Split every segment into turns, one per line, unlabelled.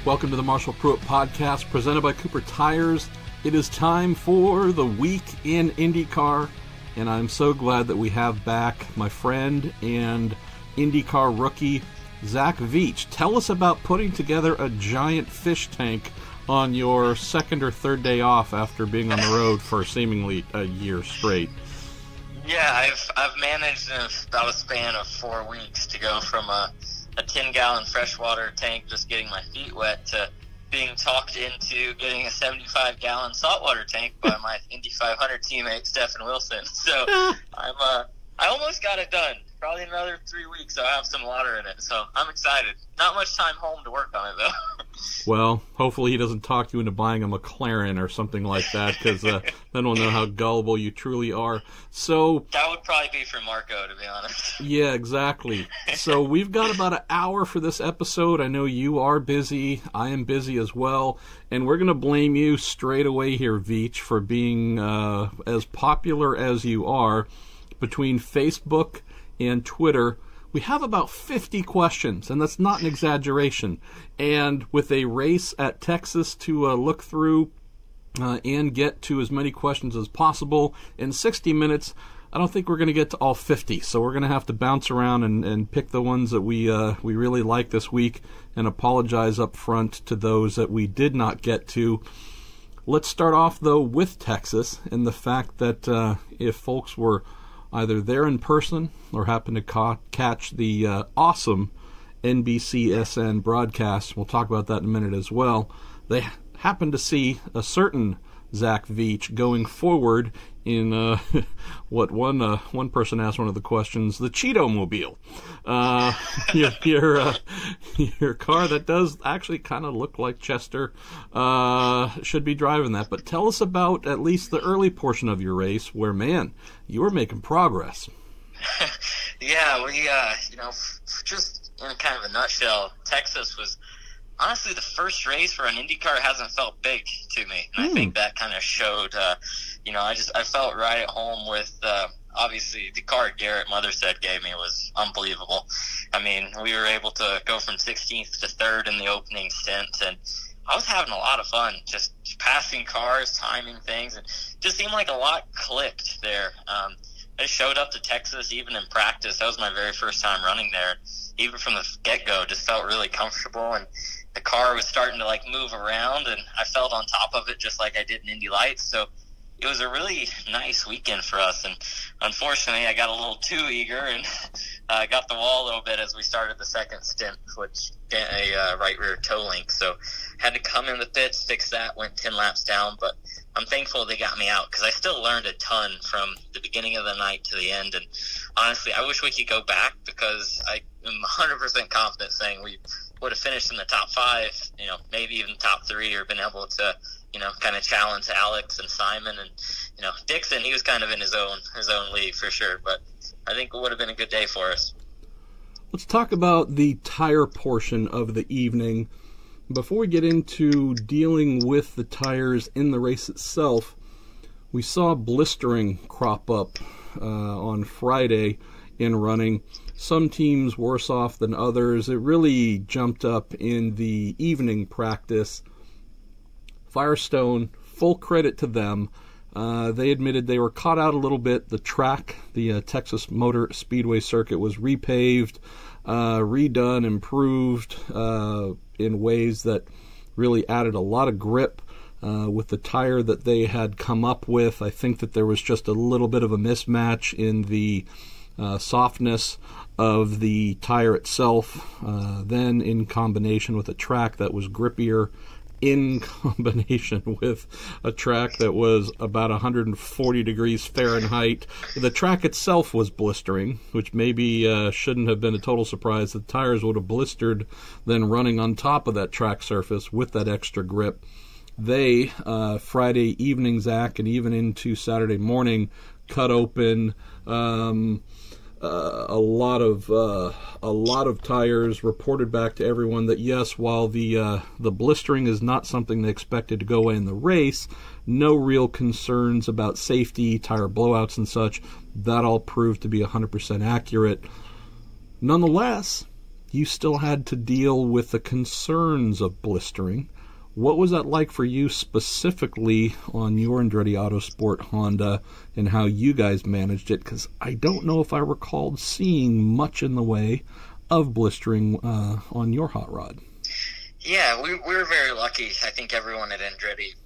Welcome to the Marshall Pruett Podcast, presented by Cooper Tires. It is time for the Week in IndyCar, and I'm so glad that we have back my friend and IndyCar rookie, Zach Veach. Tell us about putting together a giant fish tank on your second or third day off after being on the road for seemingly a year straight.
Yeah, I've managed in about a span of 4 weeks to go from a 10-gallon freshwater tank just getting my feet wet to being talked into getting a 75-gallon saltwater tank by my Indy 500 teammate Stephen Wilson. So I almost got it done. Probably in another 3 weeks I'll have some water in it. So I'm excited. Not much time home to work on it, though.
Well, hopefully he doesn't talk you into buying a McLaren or something like that, because then we'll know how gullible you truly are. So
that would probably be for Marco, to be honest.
Yeah, exactly. So we've got about an hour for this episode. I know you are busy. I am busy as well. And we're going to blame you straight away here, Veach, for being as popular as you are. Between Facebook and Twitter, we have about 50 questions, and that's not an exaggeration. And with a race at Texas to look through and get to as many questions as possible in 60 minutes, I don't think we're going to get to all 50. So we're going to have to bounce around and pick the ones that we really like this week, and apologize up front to those that we did not get to. Let's start off, though, with Texas and the fact that if folks were either there in person or happen to catch the awesome NBCSN broadcast, we'll talk about that in a minute as well, they happen to see a certain Zach Veach going forward in what one person asked one of the questions, the Cheeto-mobile. Your car that does actually kind of look like Chester should be driving that. But tell us about at least the early portion of your race where, man, you were making progress.
Yeah, we, just in kind of a nutshell, Texas was honestly the first race where an IndyCar hasn't felt big to me. And I think that kind of showed, I felt right at home with, obviously the car Garrett Motherstead gave me was unbelievable. I mean, we were able to go from 16th to 3rd in the opening stint, and I was having a lot of fun just passing cars, timing things, and just seemed like a lot clicked there. I showed up to Texas even in practice. That was my very first time running there. Even from the get-go, just felt really comfortable, and the car was starting to move around, and I felt on top of it just like I did in Indy Lights. So it was a really nice weekend for us, and unfortunately I got a little too eager and got the wall a little bit as we started the second stint, which a right rear toe link. So had to come in the pits, fix that, went 10 laps down, but I'm thankful they got me out because I still learned a ton from the beginning of the night to the end. And honestly, I wish we could go back because I am 100% confident saying we would have finished in the top 5, maybe even top 3, or been able to, kind of challenge Alex and Simon and, Dixon. He was kind of in his own league for sure, but I think it would have been a good day for us.
Let's talk about the tire portion of the evening. Before we get into dealing with the tires in the race itself, we saw blistering crop up on Friday in running. Some teams worse off than others. It really jumped up in the evening practice. Firestone, full credit to them. They admitted they were caught out a little bit. The track, the Texas Motor Speedway circuit, was repaved, redone, improved in ways that really added a lot of grip with the tire that they had come up with. I think that there was just a little bit of a mismatch in the softness of the tire itself, then in combination with a track that was grippier, in combination with a track that was about 140 degrees Fahrenheit. The track itself was blistering, which maybe shouldn't have been a total surprise. The tires would have blistered then running on top of that track surface with that extra grip. They, Friday evening, Zach, and even into Saturday morning, cut open a lot of tires. Reported back to everyone that yes, while the blistering is not something they expected to go away in the race, no real concerns about safety, tire blowouts and such. That all proved to be 100% accurate. Nonetheless, you still had to deal with the concerns of blistering. What was that like for you specifically on your Andretti Autosport Honda and how you guys managed it? Because I don't know if I recalled seeing much in the way of blistering on your hot rod.
Yeah, we were very lucky. I think everyone at Andretti,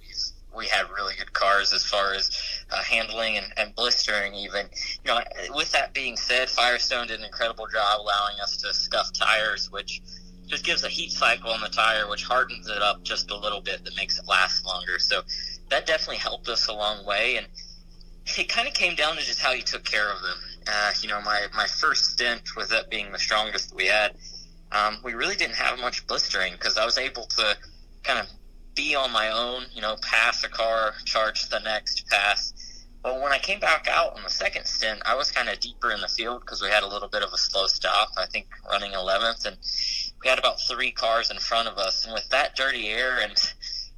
we had really good cars as far as handling and blistering even. You know, with that being said, Firestone did an incredible job allowing us to scuff tires, which just gives a heat cycle on the tire, which hardens it up just a little bit, that makes it last longer. So that definitely helped us a long way, and it kind of came down to just how you took care of them. You know, my first stint, with that being the strongest we had, we really didn't have much blistering because I was able to kind of be on my own, you know, pass a car, charge the next pass. But when I came back out on the second stint, I was kind of deeper in the field because we had a little bit of a slow stop, I think running 11th, and we had about 3 cars in front of us. And with that dirty air and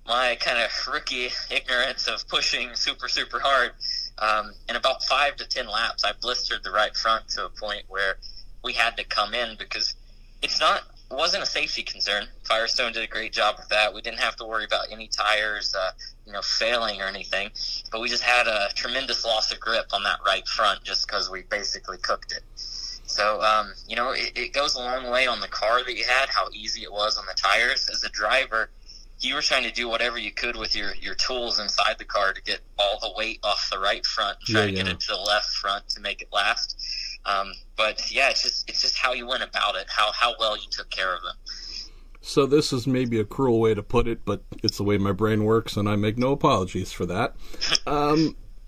my kind of rookie ignorance of pushing super, super hard, in about 5 to 10 laps, I blistered the right front to a point where we had to come in because it wasn't a safety concern. Firestone did a great job with that. We didn't have to worry about any tires, failing or anything, but we just had a tremendous loss of grip on that right front just because we basically cooked it. So, it goes a long way on the car that you had, how easy it was on the tires. As a driver, you were trying to do whatever you could with your tools inside the car to get all the weight off the right front and try to get it to the left front to make it last. But yeah, it's just how you went about it, how well you took care of them.
So this is maybe a cruel way to put it, but it's the way my brain works, and I make no apologies for that.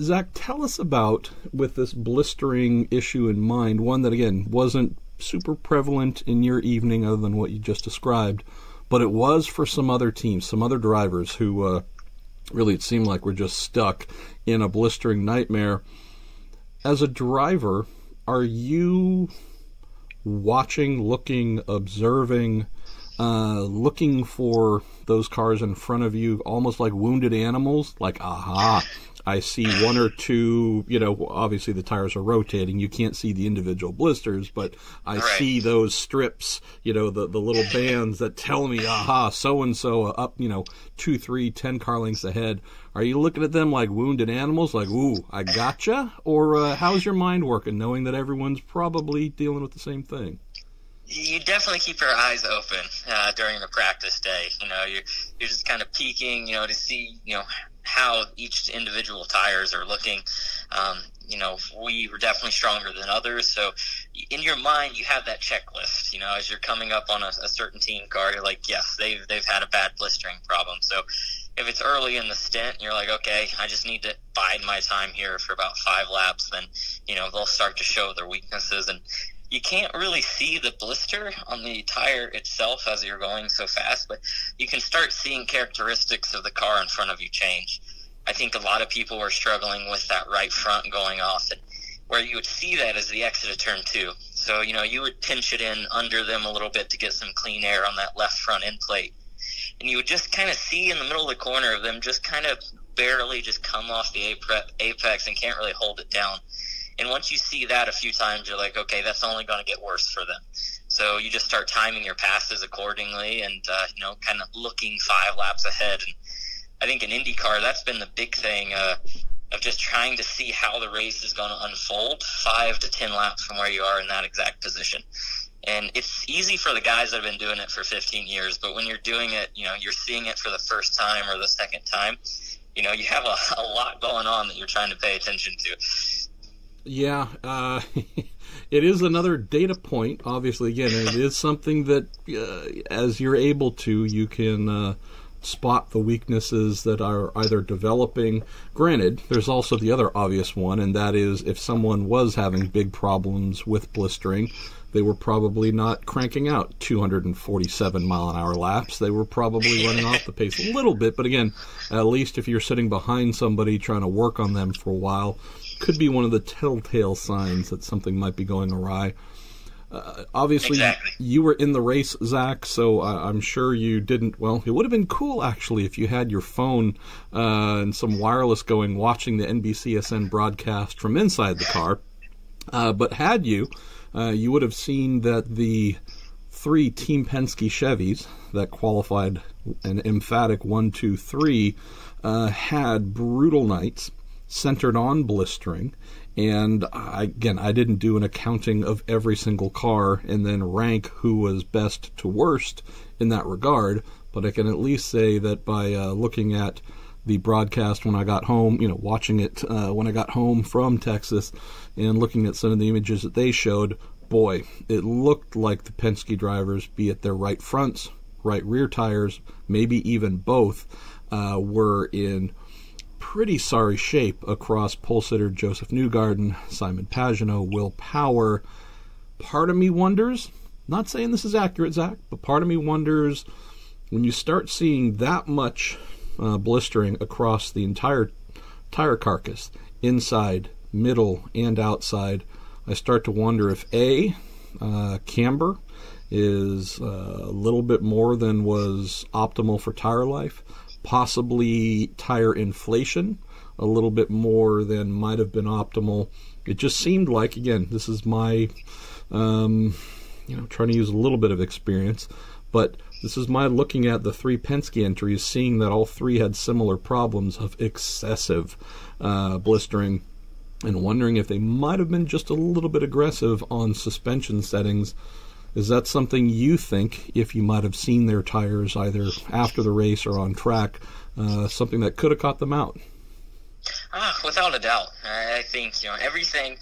Zach, tell us about, with this blistering issue in mind, one that, again, wasn't super prevalent in your evening other than what you just described, but it was for some other teams, some other drivers who really, it seemed like, were just stuck in a blistering nightmare. As a driver, are you watching, looking, observing, looking for those cars in front of you almost like wounded animals? Like, aha, I see 1 or 2, obviously the tires are rotating. You can't see the individual blisters, but I see those strips, the little bands that tell me, aha, so-and-so up, 2, 3, 10 car lengths ahead. Are you looking at them like wounded animals, like, ooh, I gotcha? Or how's your mind working, knowing that everyone's probably dealing with the same thing?
You definitely keep your eyes open during the practice day. You're just kind of peeking, to see, how each individual tires are looking. We were definitely stronger than others. So in your mind, you have that checklist. As you're coming up on a certain team car, you're like, yes, they've had a bad blistering problem. So if it's early in the stint, you're like, okay, I just need to bide my time here for about 5 laps. Then, they'll start to show their weaknesses. And you can't really see the blister on the tire itself as you're going so fast, but you can start seeing characteristics of the car in front of you change. I think a lot of people were struggling with that right front going off, and where you would see that is the exit of turn 2. So, you would pinch it in under them a little bit to get some clean air on that left front end plate. And you would just kind of see in the middle of the corner of them just kind of barely just come off the apex and can't really hold it down. And once you see that a few times, you're like, okay, that's only going to get worse for them. So you just start timing your passes accordingly and, kind of looking 5 laps ahead. And I think in IndyCar, that's been the big thing of just trying to see how the race is going to unfold 5 to 10 laps from where you are in that exact position. And it's easy for the guys that have been doing it for 15 years, but when you're doing it, you're seeing it for the first time or the second time, you have a lot going on that you're trying to pay attention to.
Yeah, it is another data point, obviously. Again, it is something that, as you're able to, you can spot the weaknesses that are either developing. Granted, there's also the other obvious one, and that is if someone was having big problems with blistering, they were probably not cranking out 247-mile-an-hour laps. They were probably running off the pace a little bit, but again, at least if you're sitting behind somebody trying to work on them for a while, could be one of the telltale signs that something might be going awry. Obviously, exactly. You were in the race, Zach, so I'm sure you didn't. Well, it would have been cool, actually, if you had your phone and some wireless going, watching the NBCSN broadcast from inside the car. But had you, you would have seen that the 3 Team Penske Chevys that qualified an emphatic 1, 2, 3 had brutal nights centered on blistering. And I didn't do an accounting of every single car and then rank who was best to worst in that regard, but I can at least say that by looking at the broadcast when I got home, watching it when I got home from Texas and looking at some of the images that they showed, boy, it looked like the Penske drivers, be it their right fronts, right rear tires, maybe even both, were in pretty sorry shape across pole sitter Joseph Newgarden, Simon Pagenaud, Will Power. Part of me wonders, not saying this is accurate, Zach, but part of me wonders when you start seeing that much blistering across the entire tire carcass, inside, middle, and outside, I start to wonder if camber is a little bit more than was optimal for tire life, possibly tire inflation a little bit more than might have been optimal. It just seemed like, again, this is my trying to use a little bit of experience, but this is my looking at the 3 Penske entries, seeing that all 3 had similar problems of excessive blistering, and wondering if they might have been just a little bit aggressive on suspension settings. Is that something you think, if you might have seen their tires either after the race or on track, something that could have caught them out?
Without a doubt. I think, everything,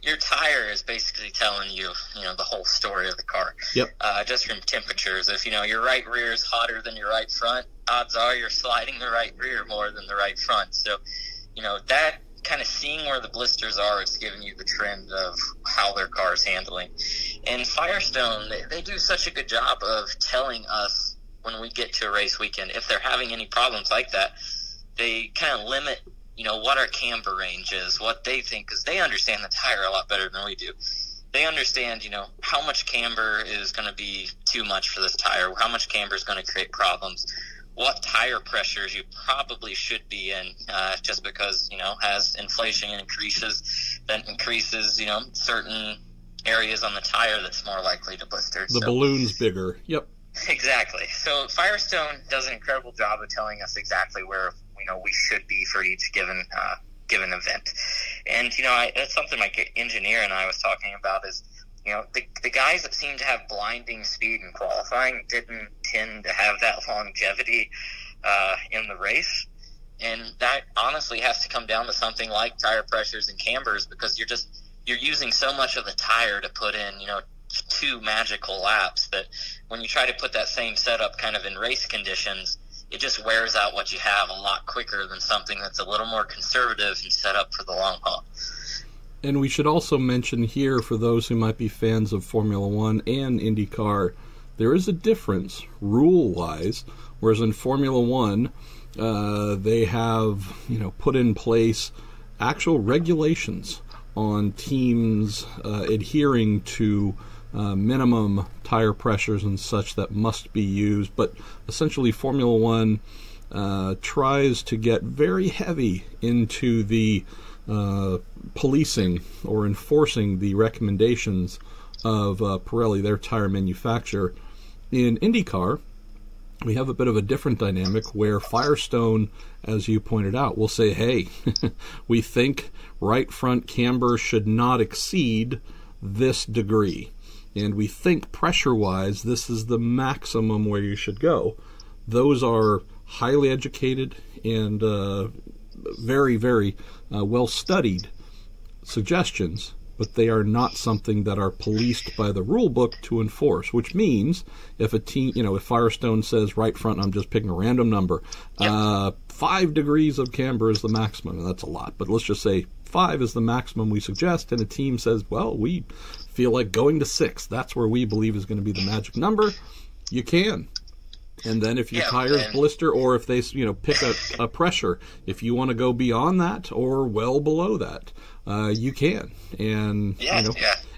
your tire is basically telling you, the whole story of the car.
Yep.
Just from temperatures. If, your right rear is hotter than your right front, odds are you're sliding the right rear more than the right front. So, that kind of seeing where the blisters are, it's giving you the trend of how their car is handling. And Firestone, they do such a good job of telling us when we get to a race weekend, if they're having any problems like that, they kind of limit, what our camber range is, what they think, because they understand the tire a lot better than we do. They understand, how much camber is going to be too much for this tire, how much camber is going to create problems, what tire pressures you probably should be in, just because, as inflation increases, that increases, certain areas on the tire that's more likely to blister.
The balloon's bigger. Yep.
Exactly. So Firestone does an incredible job of telling us exactly where, we should be for each given event. And, that's something my engineer and I was talking about is, the guys that seem to have blinding speed in qualifying didn't tend to have that longevity in the race. And that honestly has to come down to something like tire pressures and cambers, because you're using so much of the tire to put in, 2 magical laps, that when you try to put that same setup kind of in race conditions, it just wears out what you have a lot quicker than something that's a little more conservative and set up for the long haul.
And we should also mention here, for those who might be fans of Formula One and IndyCar, there is a difference rule-wise. Whereas in Formula One, they have put in place actual regulations on teams adhering to minimum tire pressures and such that must be used. But essentially, Formula One tries to get very heavy into the policing or enforcing the recommendations of Pirelli, their tire manufacturer. In IndyCar, we have a bit of a different dynamic where Firestone, as you pointed out, will say, hey, we think right front camber should not exceed this degree. And we think pressure-wise, this is the maximum where you should go. Those are highly educated and very, very well-studied suggestions, but they are not something that are policed by the rule book to enforce, which means if a team, if Firestone says right front, I'm just picking a random number, 5 degrees of camber is the maximum, and that's a lot, but let's just say 5 is the maximum we suggest, and a team says, well, we feel like going to 6, that's where we believe is going to be the magic number, you can. And then if your tires blister, or if they pick a pressure, if you want to go beyond that or well below that, you can. And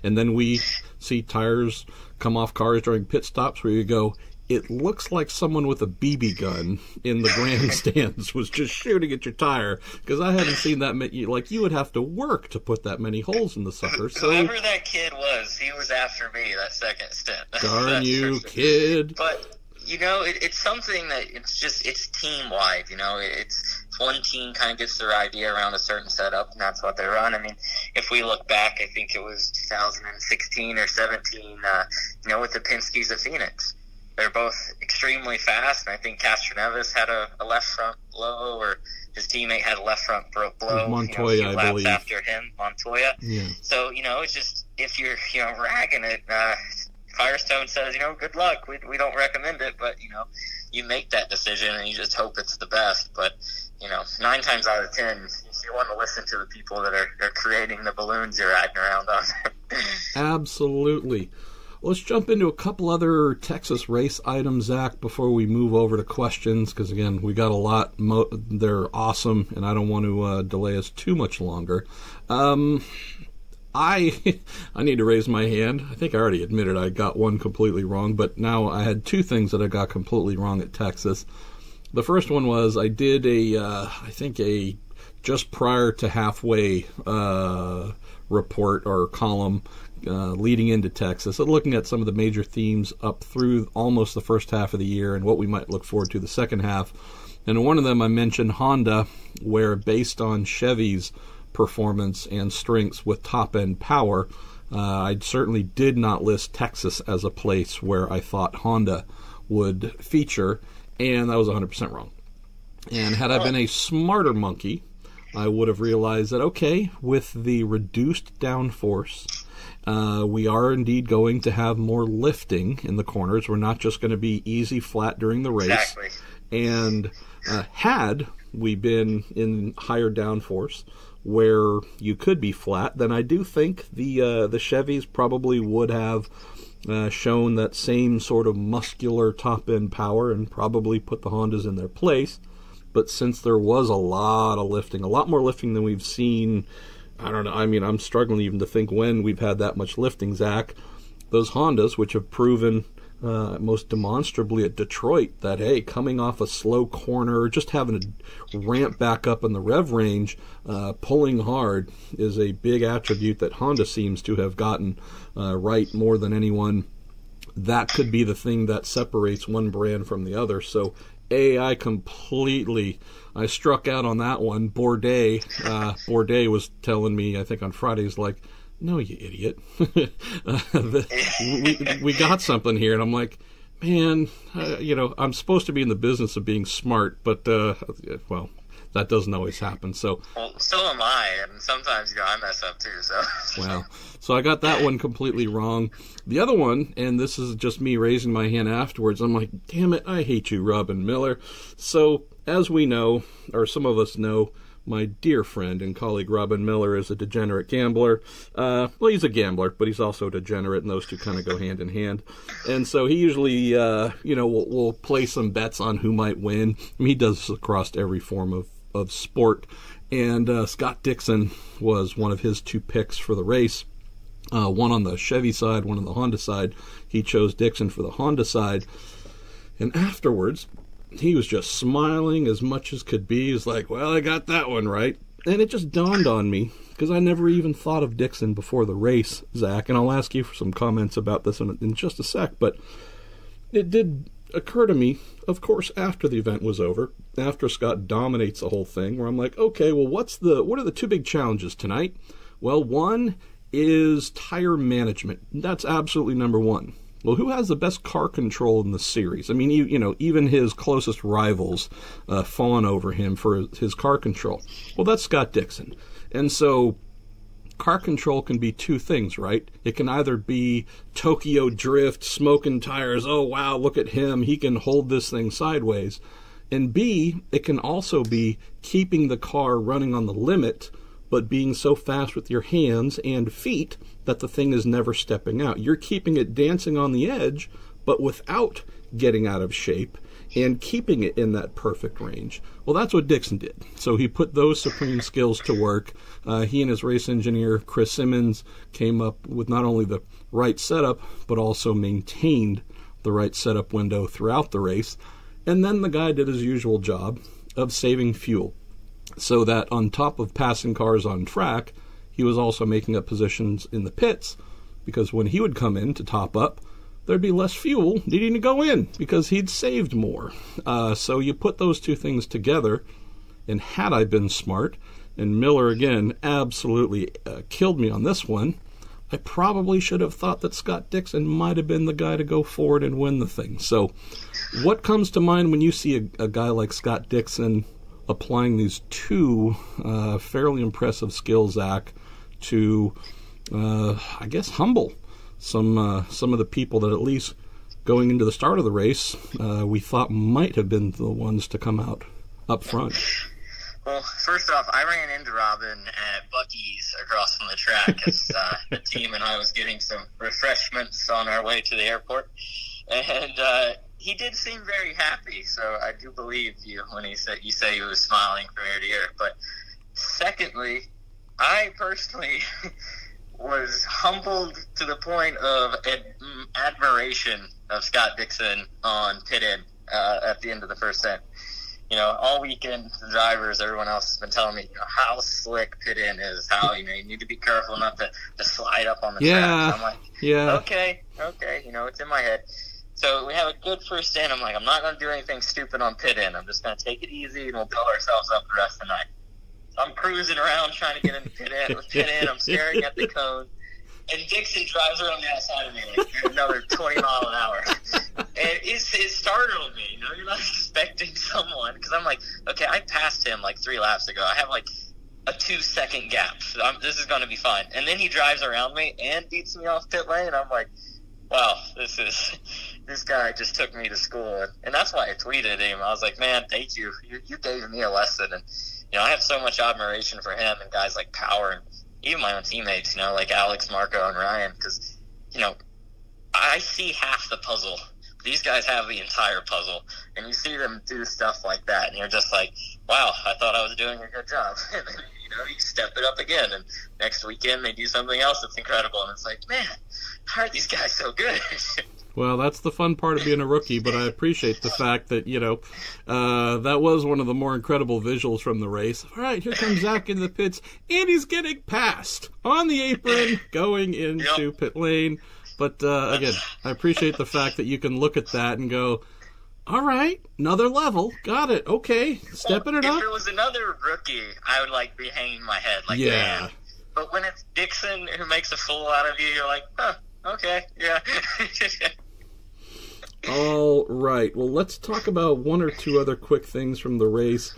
and then we see tires come off cars during pit stops where you go, it looks like someone with a BB gun in the grandstands was just shooting at your tire, because I haven't seen that many. Like, you would have to work to put that many holes in the sucker. So,
whoever that kid was, he was after me that second stint.
Darn you, kid.
But, it's something that it's team-wide, it's one team kind of gets their idea around a certain setup, and that's what they run. I mean, if we look back, I think it was 2016 or 17, with the Penske's of Phoenix. They're both extremely fast, and I think Castroneves had a left front blow, or his teammate had a left front blow.
Montoya, I believe.
After him, Montoya.
Yeah.
So, it's just, if you're, ragging it, Firestone says, good luck. We don't recommend it, but, you make that decision, and you just hope it's the best. But, 9 times out of 10, you want to listen to the people that are creating the balloons you're riding around on.
Absolutely. Let's jump into a couple other Texas race items, Zach, before we move over to questions, because, again, we got a lot. They're awesome, and I don't want to delay us too much longer. I need to raise my hand. I think I already admitted I got one completely wrong, but now I had 2 things that I got completely wrong at Texas. The first one was I did a just prior to halfway report or column leading into Texas, looking at some of the major themes up through almost the first half of the year and what we might look forward to the second half. And in one of them I mentioned Honda, where based on Chevy's performance and strengths with top-end power, I certainly did not list Texas as a place where I thought Honda would feature, and that was 100% wrong. And had I been a smarter monkey, I would have realized that, okay, with the reduced downforce, we are indeed going to have more lifting in the corners. We're not just going to be easy flat during the race.
Exactly.
And had we been in higher downforce, where you could be flat, then I do think the Chevys probably would have shown that same sort of muscular top-end power and probably put the Hondas in their place. But since there was a lot of lifting, a lot more lifting than we've seen, I don't know, I mean, I'm struggling even to think when we've had that much lifting, Zach. Those Hondas, which have proven most demonstrably at Detroit that, hey, coming off a slow corner, just having to ramp back up in the rev range, pulling hard is a big attribute that Honda seems to have gotten right more than anyone. That could be the thing that separates one brand from the other. So, I struck out on that one. Bourdais was telling me, I think on Fridays, like, no, you idiot. we got something here. And I'm like, man, I'm supposed to be in the business of being smart, but, well, that doesn't always happen. So,
well, so am I, and sometimes I mess up too. So,
well, so I got that one completely wrong. The other one, and this is just me raising my hand afterwards, I'm like, damn it, I hate you, Robin Miller. So, as we know, or some of us know, my dear friend and colleague Robin Miller is a degenerate gambler. Well, he's a gambler, but he's also a degenerate, and those two kind of go hand in hand. And so he usually, will play some bets on who might win. I mean, he does this across every form of sport. And Scott Dixon was one of his 2 picks for the race. One on the Chevy side, one on the Honda side. He chose Dixon for the Honda side. And afterwards, he was just smiling as much as could be. He was like, well, I got that one right. And it just dawned on me, because I never even thought of Dixon before the race, Zach. And I'll ask you for some comments about this in just a sec. But it did occur to me, of course, after the event was over, after Scott dominates the whole thing, where I'm like, okay, well, what are the 2 big challenges tonight? Well, one is tire management. That's absolutely number 1. Well, who has the best car control in the series? I mean, even his closest rivals fawn over him for his car control. Well, that's Scott Dixon. And so car control can be 2 things, right? It can either be Tokyo drift, smoking tires, oh, wow, look at him, he can hold this thing sideways. And B, it can also be keeping the car running on the limit, but being so fast with your hands and feet that the thing is never stepping out. You're keeping it dancing on the edge, but without getting out of shape and keeping it in that perfect range. Well, that's what Dixon did. So he put those supreme skills to work. He and his race engineer, Chris Simmons, came up with not only the right setup, but also maintained the right setup window throughout the race. And then the guy did his usual job of saving fuel, so that on top of passing cars on track, he was also making up positions in the pits, because when he would come in to top up, there'd be less fuel needing to go in because he'd saved more. So you put those two things together, and had I been smart, and Miller, again, absolutely killed me on this one, I probably should have thought that Scott Dixon might have been the guy to go forward and win the thing. So what comes to mind when you see a guy like Scott Dixon applying these two fairly impressive skills, Zach, to, I guess, humble some of the people that, at least going into the start of the race, we thought might have been the ones to come out up front?
Well, first off, I ran into Robin at Buc-ee's across from the track as the team and I was getting some refreshments on our way to the airport. And he did seem very happy, so I do believe you when you say he was smiling from ear to ear. But secondly, I personally was humbled to the point of admiration of Scott Dixon on pit end at the end of the first set. You know, all weekend, the drivers, everyone else has been telling me, you know, how slick pit in is, how, you know, you need to be careful not to slide up on the track. So I'm like, okay, you know, it's in my head. So we have a good first in. I'm like, I'm not going to do anything stupid on pit in. I'm just going to take it easy and we'll build ourselves up the rest of the night. So I'm cruising around trying to get into pit in. With pit in, I'm staring at the cone. And Dixon drives around the outside of me like another 20 mile an hour. And it startled me. You know, you're not expecting someone. Because I'm like, okay, I passed him like 3 laps ago. I have like a 2-second gap. So this is going to be fine. And then he drives around me and beats me off pit lane. I'm like, wow, this guy just took me to school. And that's why I tweeted him. I was like, man, thank you. You gave me a lesson. And, you know, I have so much admiration for him and guys like Power and even my own teammates, you know, like Alex, Marco, and Ryan, because, you know, I see half the puzzle. These guys have the entire puzzle, and you see them do stuff like that, and you're just like, wow, I thought I was doing a good job. And then, you know, you step it up again, and next weekend they do something else that's incredible, and it's like, man, how are these guys so good?
Well, that's the fun part of being a rookie, but I appreciate the fact that, you know, that was one of the more incredible visuals from the race. All right, here comes Zach in the pits, and he's getting passed on the apron going into pit lane. But, again, I appreciate the fact that you can look at that and go, all right, another level, got it, okay, stepping it up.
If it was another rookie, I would, like, be hanging my head, like, man. But when it's Dixon who makes a fool out of you, you're like, huh. Okay, yeah.
All right. Well, let's talk about one or two other quick things from the race.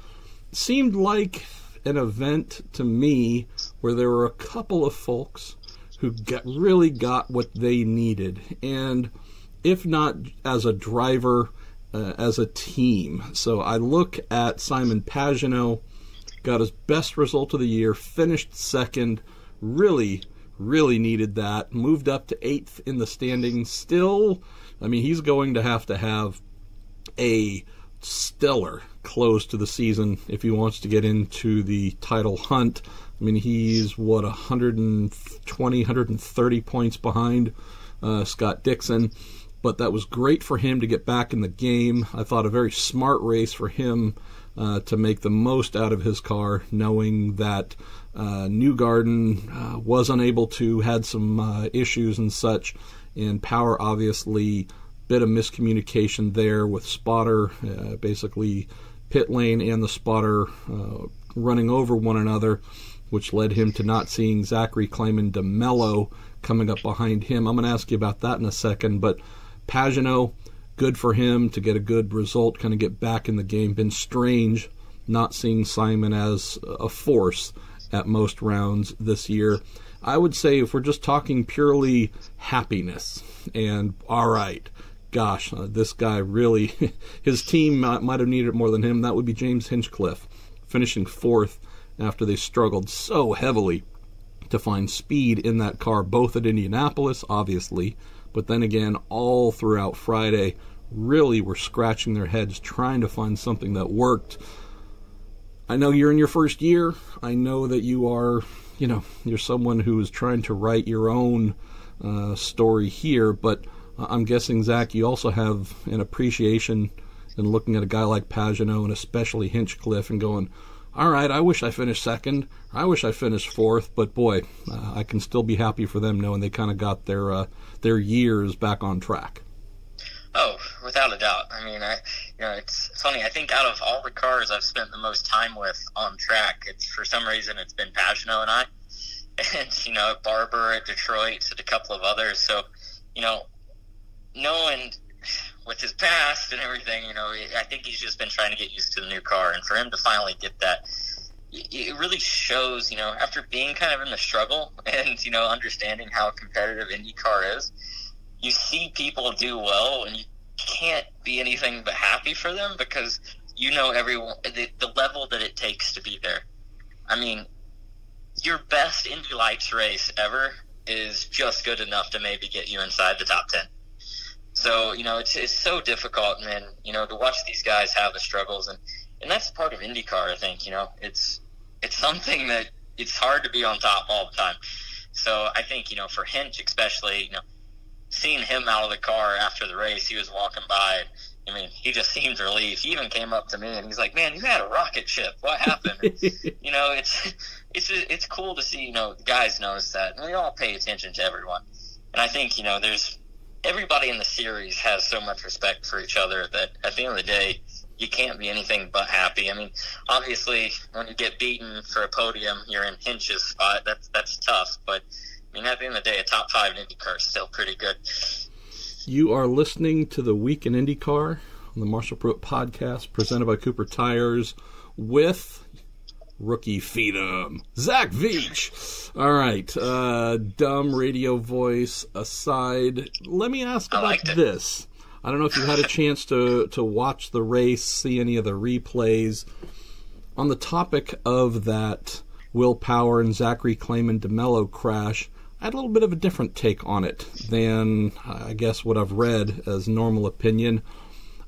Seemed like an event to me where there were a couple of folks who really got what they needed. And if not as a driver, as a team. So I look at Simon Pagenaud, got his best result of the year, finished second, really needed that. Moved up to 8th in the standings. Still, I mean, he's going to have a stellar close to the season if he wants to get into the title hunt. I mean, he's, 130 points behind Scott Dixon. But that was great for him to get back in the game. I thought a very smart race for him to make the most out of his car, knowing that Newgarden was unable to, had some issues and such, and Power obviously bit of miscommunication there with spotter, basically pit lane and the spotter running over one another, which led him to not seeing Zachary Claman De Melo coming up behind him. I'm going to ask you about that in a second, but Pagenaud, good for him to get a good result, kind of get back in the game. Been strange not seeing Simon as a force at most rounds this year. I would say if we're just talking purely happiness, and all right, gosh, this guy really, his team might have needed it more than him, that would be James Hinchcliffe, finishing 4th after they struggled so heavily to find speed in that car, both at Indianapolis, obviously, but then again, all throughout Friday, really were scratching their heads trying to find something that worked. I know you're in your first year. I know that you are, you're someone who is trying to write your own story here, but I'm guessing, Zach, you also have an appreciation in looking at a guy like Pagenaud and especially Hinchcliffe and going, all right, I wish I finished second. I wish I finished fourth, but boy, I can still be happy for them knowing they kind of got their years back on track.
Oh, without a doubt. I mean, it's funny. I think out of all the cars I've spent the most time with on track, for some reason it's been Pagenaud and I, and Barber at Detroit and a couple of others. So, knowing with his past and everything, I think he's just been trying to get used to the new car. And for him to finally get that, it really shows, after being kind of in the struggle and, understanding how competitive IndyCar is, you see people do well and you can't be anything but happy for them because everyone, the level that it takes to be there. I mean, your best Indy Lights race ever is just good enough to maybe get you inside the top 10. So, it's so difficult, man, to watch these guys have the struggles. And that's part of IndyCar, I think, it's something that it's hard to be on top all the time. So I think, for Hinch especially, seeing him out of the car after the race, he was walking by. I mean, he just seemed relieved. He even came up to me and he's like, man, you had a rocket ship. What happened? It's cool to see, the guys notice that. And we all pay attention to everyone. And I think, everybody in the series has so much respect for each other that at the end of the day, you can't be anything but happy. I mean, obviously, when you get beaten for a podium, you're in Hinch's spot. That's tough. But, I mean, at the end of the day, a top 5 in IndyCar is still pretty good.
You are listening to the Week in IndyCar on the Marshall Pruett podcast presented by Cooper Tires with Rookie Feed'em, Zach Veach. All right, dumb radio voice aside, let me ask about this. I don't know if you had a chance to watch the race, see any of the replays. On the topic of that Will Power and Zachary Claman De Melo crash, I had a little bit of a different take on it than, I guess, what I've read as normal opinion.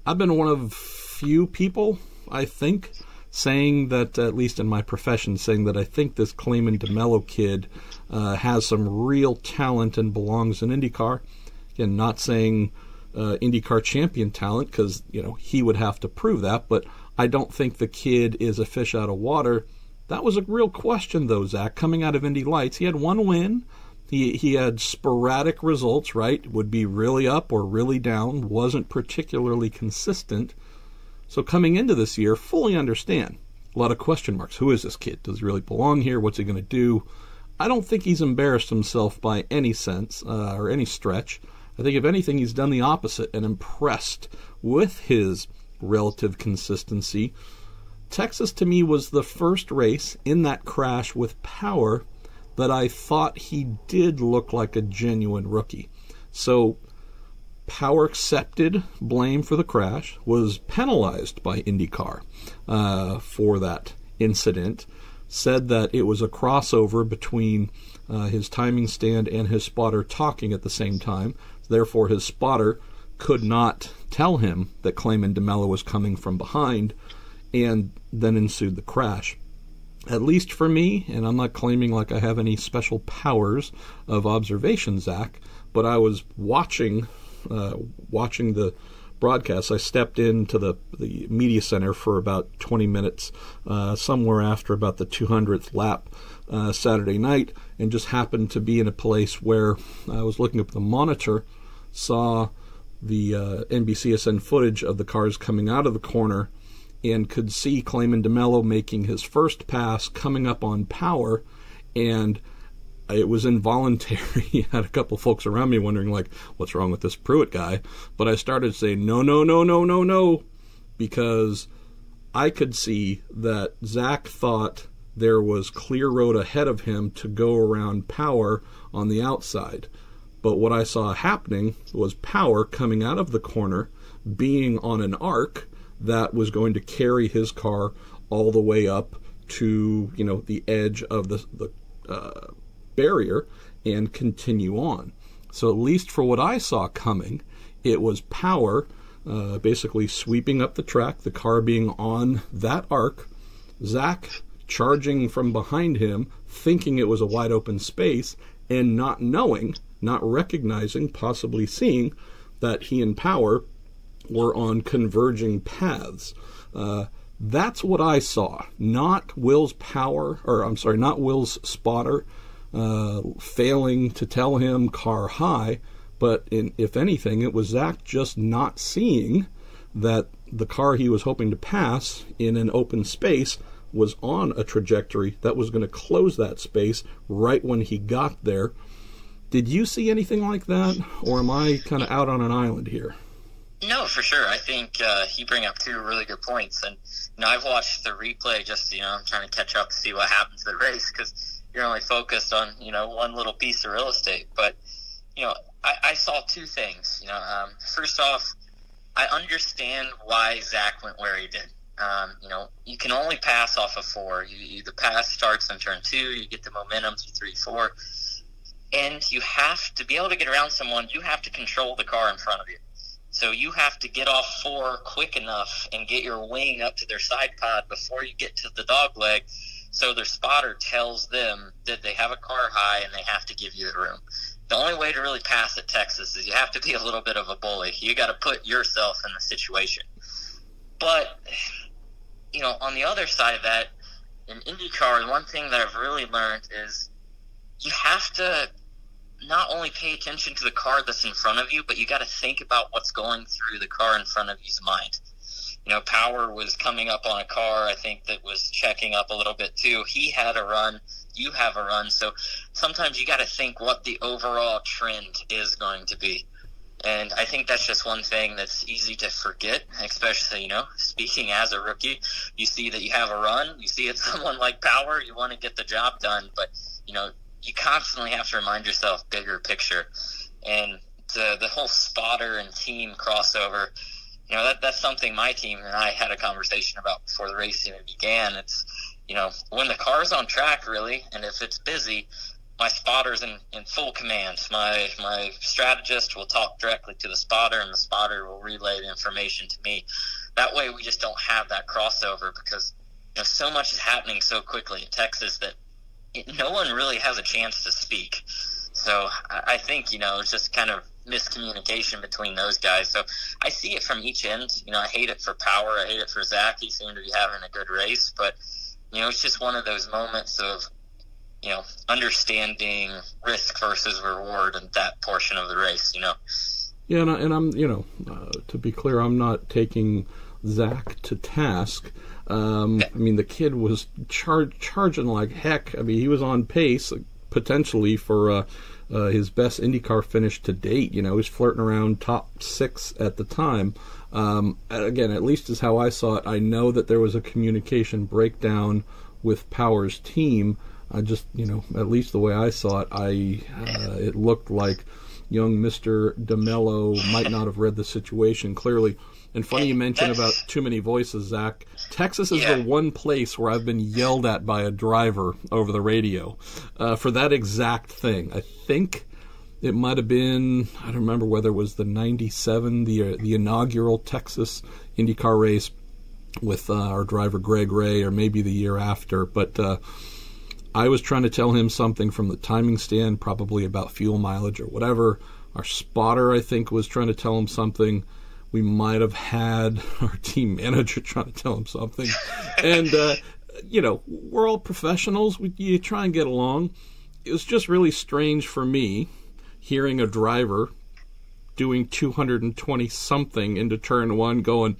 I've been one of few people, I think, saying that, at least in my profession, saying that I think this Claman De Melo kid has some real talent and belongs in IndyCar. Again, not saying IndyCar champion talent, because he would have to prove that, but I don't think the kid is a fish out of water. That was a real question, though, Zach, coming out of Indy Lights. He had one win. He had sporadic results, right? Would be really up or really down. Wasn't particularly consistent. So coming into this year, fully understand. A lot of question marks. Who is this kid? Does he really belong here? What's he going to do? I don't think he's embarrassed himself by any sense or any stretch. I think, if anything, he's done the opposite and impressed with his relative consistency. Texas, to me, was the first race in that crash with Power that I thought he did look like a genuine rookie. So Power accepted blame for the crash, was penalized by IndyCar for that incident, said that it was a crossover between his timing stand and his spotter talking at the same time. Therefore, his spotter could not tell him that Claman De Melo was coming from behind, and then ensued the crash. At least for me, and I'm not claiming like I have any special powers of observation, Zach, but I was watching the broadcast. I stepped into the media center for about 20 minutes, somewhere after about the 200th lap Saturday night, and just happened to be in a place where I was looking up the monitor, saw the NBCSN footage of the cars coming out of the corner, and could see Claman De Melo making his first pass, coming up on Power, and it was involuntary. I had a couple folks around me wondering, like, what's wrong with this Pruett guy? But I started saying, no, because I could see that Zach thought there was clear road ahead of him to go around Power on the outside. But what I saw happening was Power coming out of the corner, being on an arc that was going to carry his car all the way up to, the edge of the barrier and continue on. So at least for what I saw coming, it was Power basically sweeping up the track, the car being on that arc, Zach charging from behind him, thinking it was a wide open space, and not knowing not recognizing, possibly seeing, that he and Power were on converging paths. That's what I saw. Not Will's spotter failing to tell him car high, but if anything, it was Zach just not seeing that the car he was hoping to pass in an open space was on a trajectory that was going to close that space right when he got there. Did you see anything like that, or am I kind of out on an island here?
No, for sure. I think you bring up two really good points. And, I've watched the replay just, I'm trying to catch up to see what happened to the race because you're only focused on, one little piece of real estate. But, I saw two things. First off, I understand why Zach went where he did. You can only pass off of 4. The pass starts on turn 2. You get the momentum to 3, 4. And you have to be able to get around someone. You have to control the car in front of you. So you have to get off 4 quick enough and get your wing up to their side pod before you get to the dog leg so their spotter tells them that they have a car high and they have to give you the room. The only way to really pass at Texas is you have to be a little bit of a bully. You got to put yourself in the situation. But, on the other side of that, in IndyCar, one thing that I've really learned is you have to not only pay attention to the car that's in front of you, but you got to think about what's going through the car in front of you's mind. Power was coming up on a car, I think, that was checking up a little bit too. He had a run, you have a run. So sometimes you got to think what the overall trend is going to be. And I think that's just one thing that's easy to forget, especially, speaking as a rookie. You see that you have a run, you see it's someone like Power, you want to get the job done, but, you constantly have to remind yourself bigger picture. And the whole spotter and team crossover, that's something my team and I had a conversation about before the race even began. It's, when the car's on track, really, and if it's busy, my spotter's in full command. My strategist will talk directly to the spotter, and the spotter will relay the information to me. That way we just don't have that crossover because so much is happening so quickly in Texas that no one really has a chance to speak. So I think, it's just kind of miscommunication between those guys. So I see it from each end. I hate it for Power. I hate it for Zach. He seemed to be having a good race. But, it's just one of those moments of, understanding risk versus reward in that portion of the race,
Yeah, and I'm to be clear, I'm not taking Zach to task. The kid was charging like heck. He was on pace potentially for his best IndyCar finish to date. He was flirting around top 6 at the time. Again, at least is how I saw it. I know that there was a communication breakdown with Power's team. I just, at least the way I saw it, it looked like young Mr. De Melo might not have read the situation clearly. And funny you mention about too many voices, Zach. Texas is the one place where I've been yelled at by a driver over the radio for that exact thing. I think it might have been, I don't remember whether it was the 97, the inaugural Texas IndyCar race with our driver Greg Ray, or maybe the year after. But I was trying to tell him something from the timing stand, probably about fuel mileage or whatever. Our spotter, I think, was trying to tell him something. We might have had our team manager trying to tell him something. And, we're all professionals. You try and get along. It was just really strange for me hearing a driver doing 220-something into turn 1 going,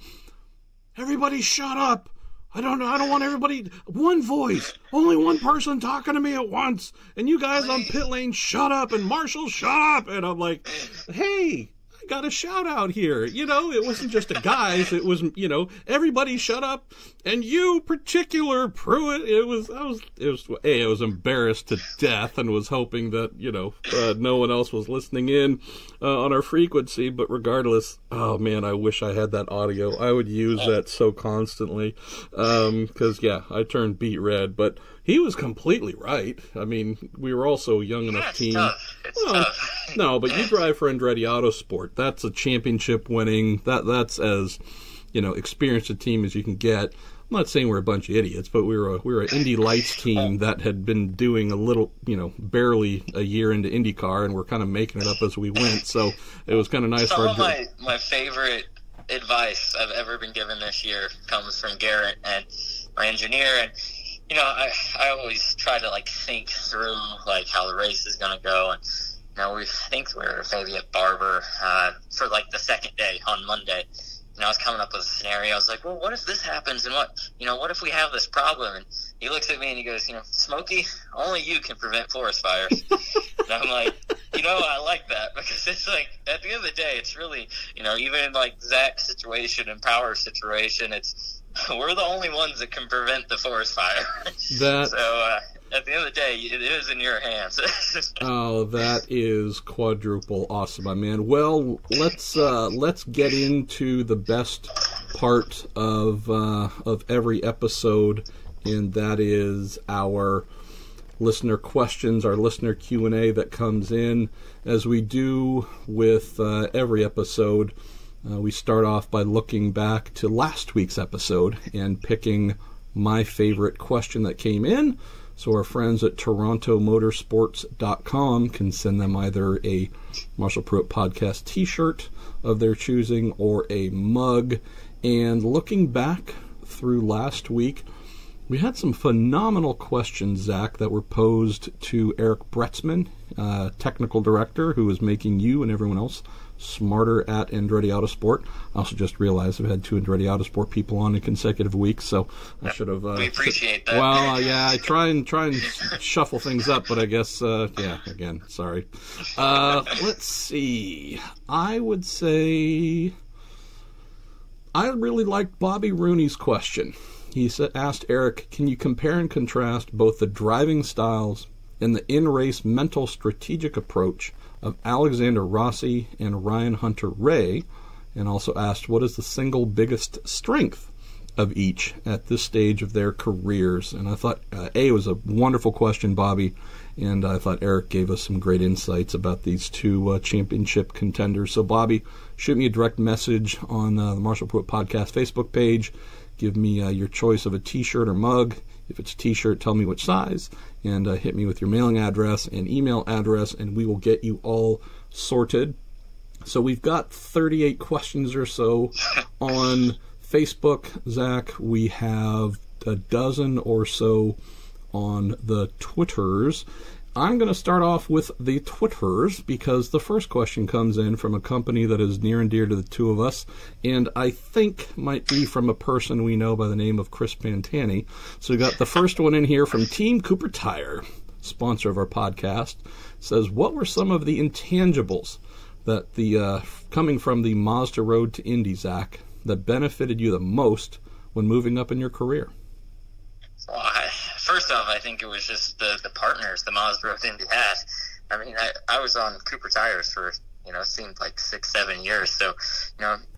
"Everybody shut up. I don't want everybody, one voice, only one person talking to me at once. And you guys on pit lane, shut up. And Marshall, shut up." And I'm like, hey, I got a shout out here. It wasn't just a guys. It was, everybody shut up. And you particular Pruett, I was embarrassed to death and was hoping that, no one else was listening in on our frequency. But regardless, oh man, I wish I had that audio. I would use that so constantly. Cause I turned beet red, but he was completely right. We were also a young enough team.
It's tough.
No, but you drive for Andretti Autosport. That's a championship winning. That's as experienced a team as you can get. I'm not saying we're a bunch of idiots, but we were an Indy Lights team that had been doing a little, barely a year into IndyCar, and we're kind of making it up as we went. So it was kind of nice.
Some of my favorite advice I've ever been given this year comes from Garrett and my engineer, and I always try to think through how the race is going to go, and I think we were maybe at Barber for the second day on Monday. I was coming up with a scenario. I was like, well, what if this happens, and what if we have this problem? And he looks at me and he goes, Smokey, only you can prevent forest fires. And I'm like, I like that, because it's at the end of the day, it's really, even in Zach's situation and Power's situation, we're the only ones that can prevent the forest fire. So at the end of the day, it is in your hands.
Oh, that is quadruple awesome, my man. Well, let's get into the best part of every episode, and that is our listener questions, our listener Q&A that comes in. As we do with every episode, we start off by looking back to last week's episode and picking my favorite question that came in. So our friends at TorontoMotorsports.com can send them either a Marshall Pruett Podcast t-shirt of their choosing or a mug. And looking back through last week, we had some phenomenal questions, Zach, that were posed to Eric Bretzman, technical director, who is making you and everyone else smarter at Andretti Autosport. I also just realized I've had 2 Andretti Autosport people on in consecutive weeks, so I should have...
we appreciate that.
Well, yeah, I try and shuffle things up, but I guess, again, sorry. Let's see. I would say I really liked Bobby Rooney's question. He asked Eric, can you compare and contrast both the driving styles and the in-race mental strategic approach of Alexander Rossi and Ryan Hunter-Reay, and also asked what is the single biggest strength of each at this stage of their careers. And I thought, it was a wonderful question, Bobby, and I thought Eric gave us some great insights about these 2 championship contenders. So, Bobby, shoot me a direct message on the Marshall Pruett Podcast Facebook page. Give me your choice of a t-shirt or mug. If it's a t-shirt, tell me which size, and hit me with your mailing address and email address, and we will get you all sorted. So we've got 38 questions or so on Facebook, Zach. We have a dozen or so on the Twitters. I'm going to start off with the Twitters because the first question comes in from a company that is near and dear to the 2 of us, and I think might be from a person we know by the name of Chris Pantani. So we got the first one in here from Team Cooper Tire, sponsor of our podcast. It says, what were some of the intangibles that coming from the Mazda road to Indy, Zach, that benefited you the most when moving up in your career?
Well, first off, I think it was just the partners the Mazda Road Indy had. I mean, I was on Cooper Tires for, it seemed like 6-7 years. So,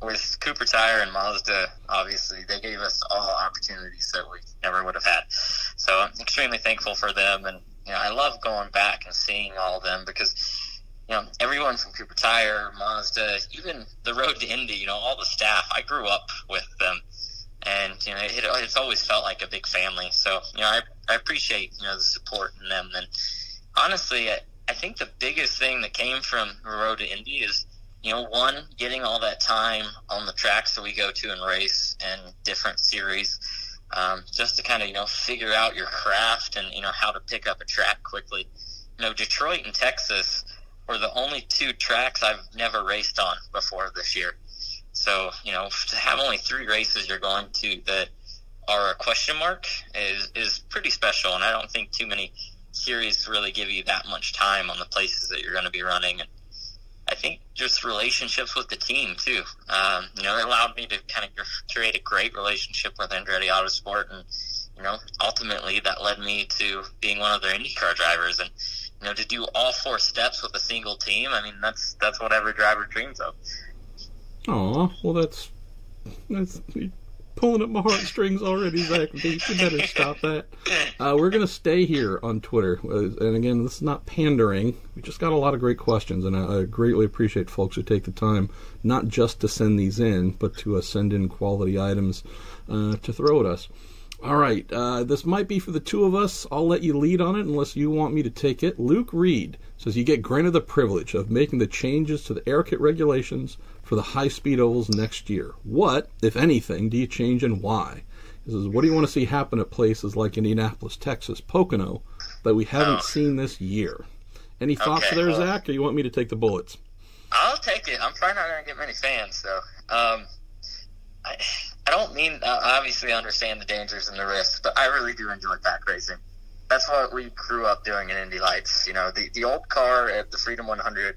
with Cooper Tire and Mazda, obviously, they gave us all opportunities that we never would have had. So I'm extremely thankful for them. And, I love going back and seeing all of them because, everyone from Cooper Tire, Mazda, even the Road to Indy, all the staff, I grew up with them. And, it's always felt like a big family. So, I appreciate, the support in them. And honestly, I think the biggest thing that came from the Road to Indy is, one, getting all that time on the tracks that we go to and race and different series, just to kind of, figure out your craft and, how to pick up a track quickly. Detroit and Texas were the only 2 tracks I've never raced on before this year. So, to have only 3 races you're going to that are a question mark is pretty special, and I don't think too many series really give you that much time on the places that you're going to be running. And I think just relationships with the team, too. It allowed me to kind of create a great relationship with Andretti Autosport, and, ultimately that led me to being one of their IndyCar drivers. And, to do all 4 steps with a single team, I mean, that's what every driver dreams of.
Oh, well, that's pulling at my heartstrings already, Zach. You better stop that. We're going to stay here on Twitter. And again, this is not pandering. We just got a lot of great questions, and I greatly appreciate folks who take the time not just to send these in, but to send in quality items to throw at us. All right, this might be for the two of us. I'll let you lead on it unless you want me to take it. Luke Reed says you get granted the privilege of making the changes to the air kit regulations for the high-speed ovals next year. What, if anything, do you change and why? He says, what do you want to see happen at places like Indianapolis, Texas, Pocono that we haven't seen this year? Any thoughts there, Zach, or you want me to take the bullets?
I'll take it. I'm probably not going to get many fans, so... I don't mean, obviously I understand the dangers and the risks, but I really do enjoy pack racing. That's what we grew up doing in Indy Lights. You know, the old car at the Freedom 100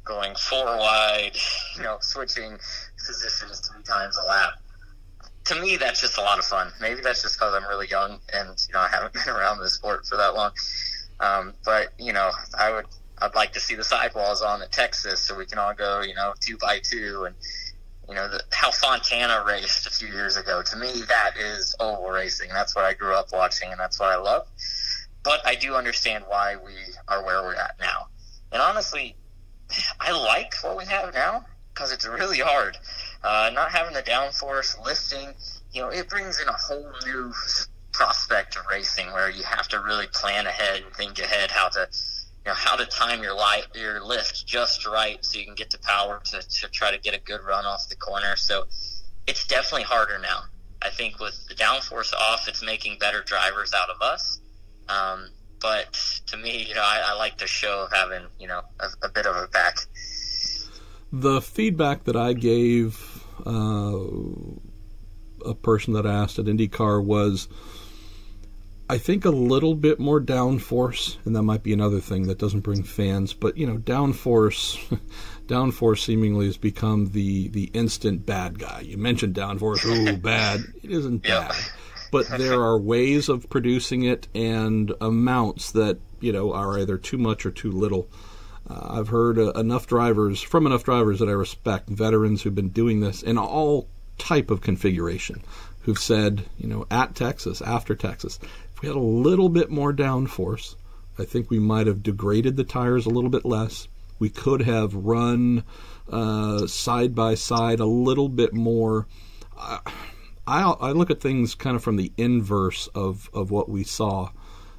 going 4 wide, you know, switching positions 3 times a lap. To me, that's just a lot of fun. Maybe that's just because I'm really young and, you know, I haven't been around the sport for that long. But, you know, I'd like to see the sidewalls on at Texas so we can all go, you know, 2x2 and, you know, how Fontana raced a few years ago. To me, that is oval racing. That's what I grew up watching, and that's what I love. But I do understand why we are where we're at now. And honestly, I like what we have now because it's really hard. Not having the downforce, lifting, you know, it brings in a whole new prospect of racing where you have to really plan ahead and think ahead how to time your lift just right so you can get the power to try to get a good run off the corner. So it's definitely harder now. I think with the downforce off, it's making better drivers out of us. But to me, you know, I like the show of having, you know, a bit of a back.
The feedback that I gave a person that asked at IndyCar was, I think a little bit more downforce, and that might be another thing that doesn't bring fans, but, you know, downforce seemingly has become the instant bad guy. You mentioned downforce, ooh, bad. It isn't bad. But there are ways of producing it and amounts that, you know, are either too much or too little. I've heard enough drivers that I respect, veterans who've been doing this in all type of configuration, who've said, you know, at Texas, after Texas, if we had a little bit more downforce, I think we might have degraded the tires a little bit less. We could have run side by side a little bit more. I look at things kind of from the inverse of what we saw.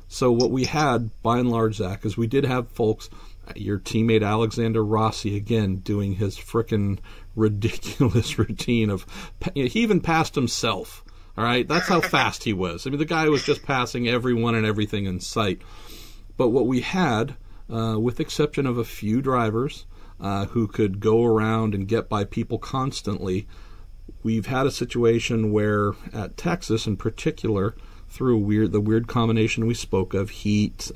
So what we had, by and large, Zach, is we did have folks, your teammate Alexander Rossi, again, doing his frickin' ridiculous routine of, he even passed himself. All right, that's how fast he was. I mean, the guy was just passing everyone and everything in sight. But what we had, with exception of a few drivers who could go around and get by people constantly, we've had a situation where at Texas in particular, through the weird combination we spoke of, heat,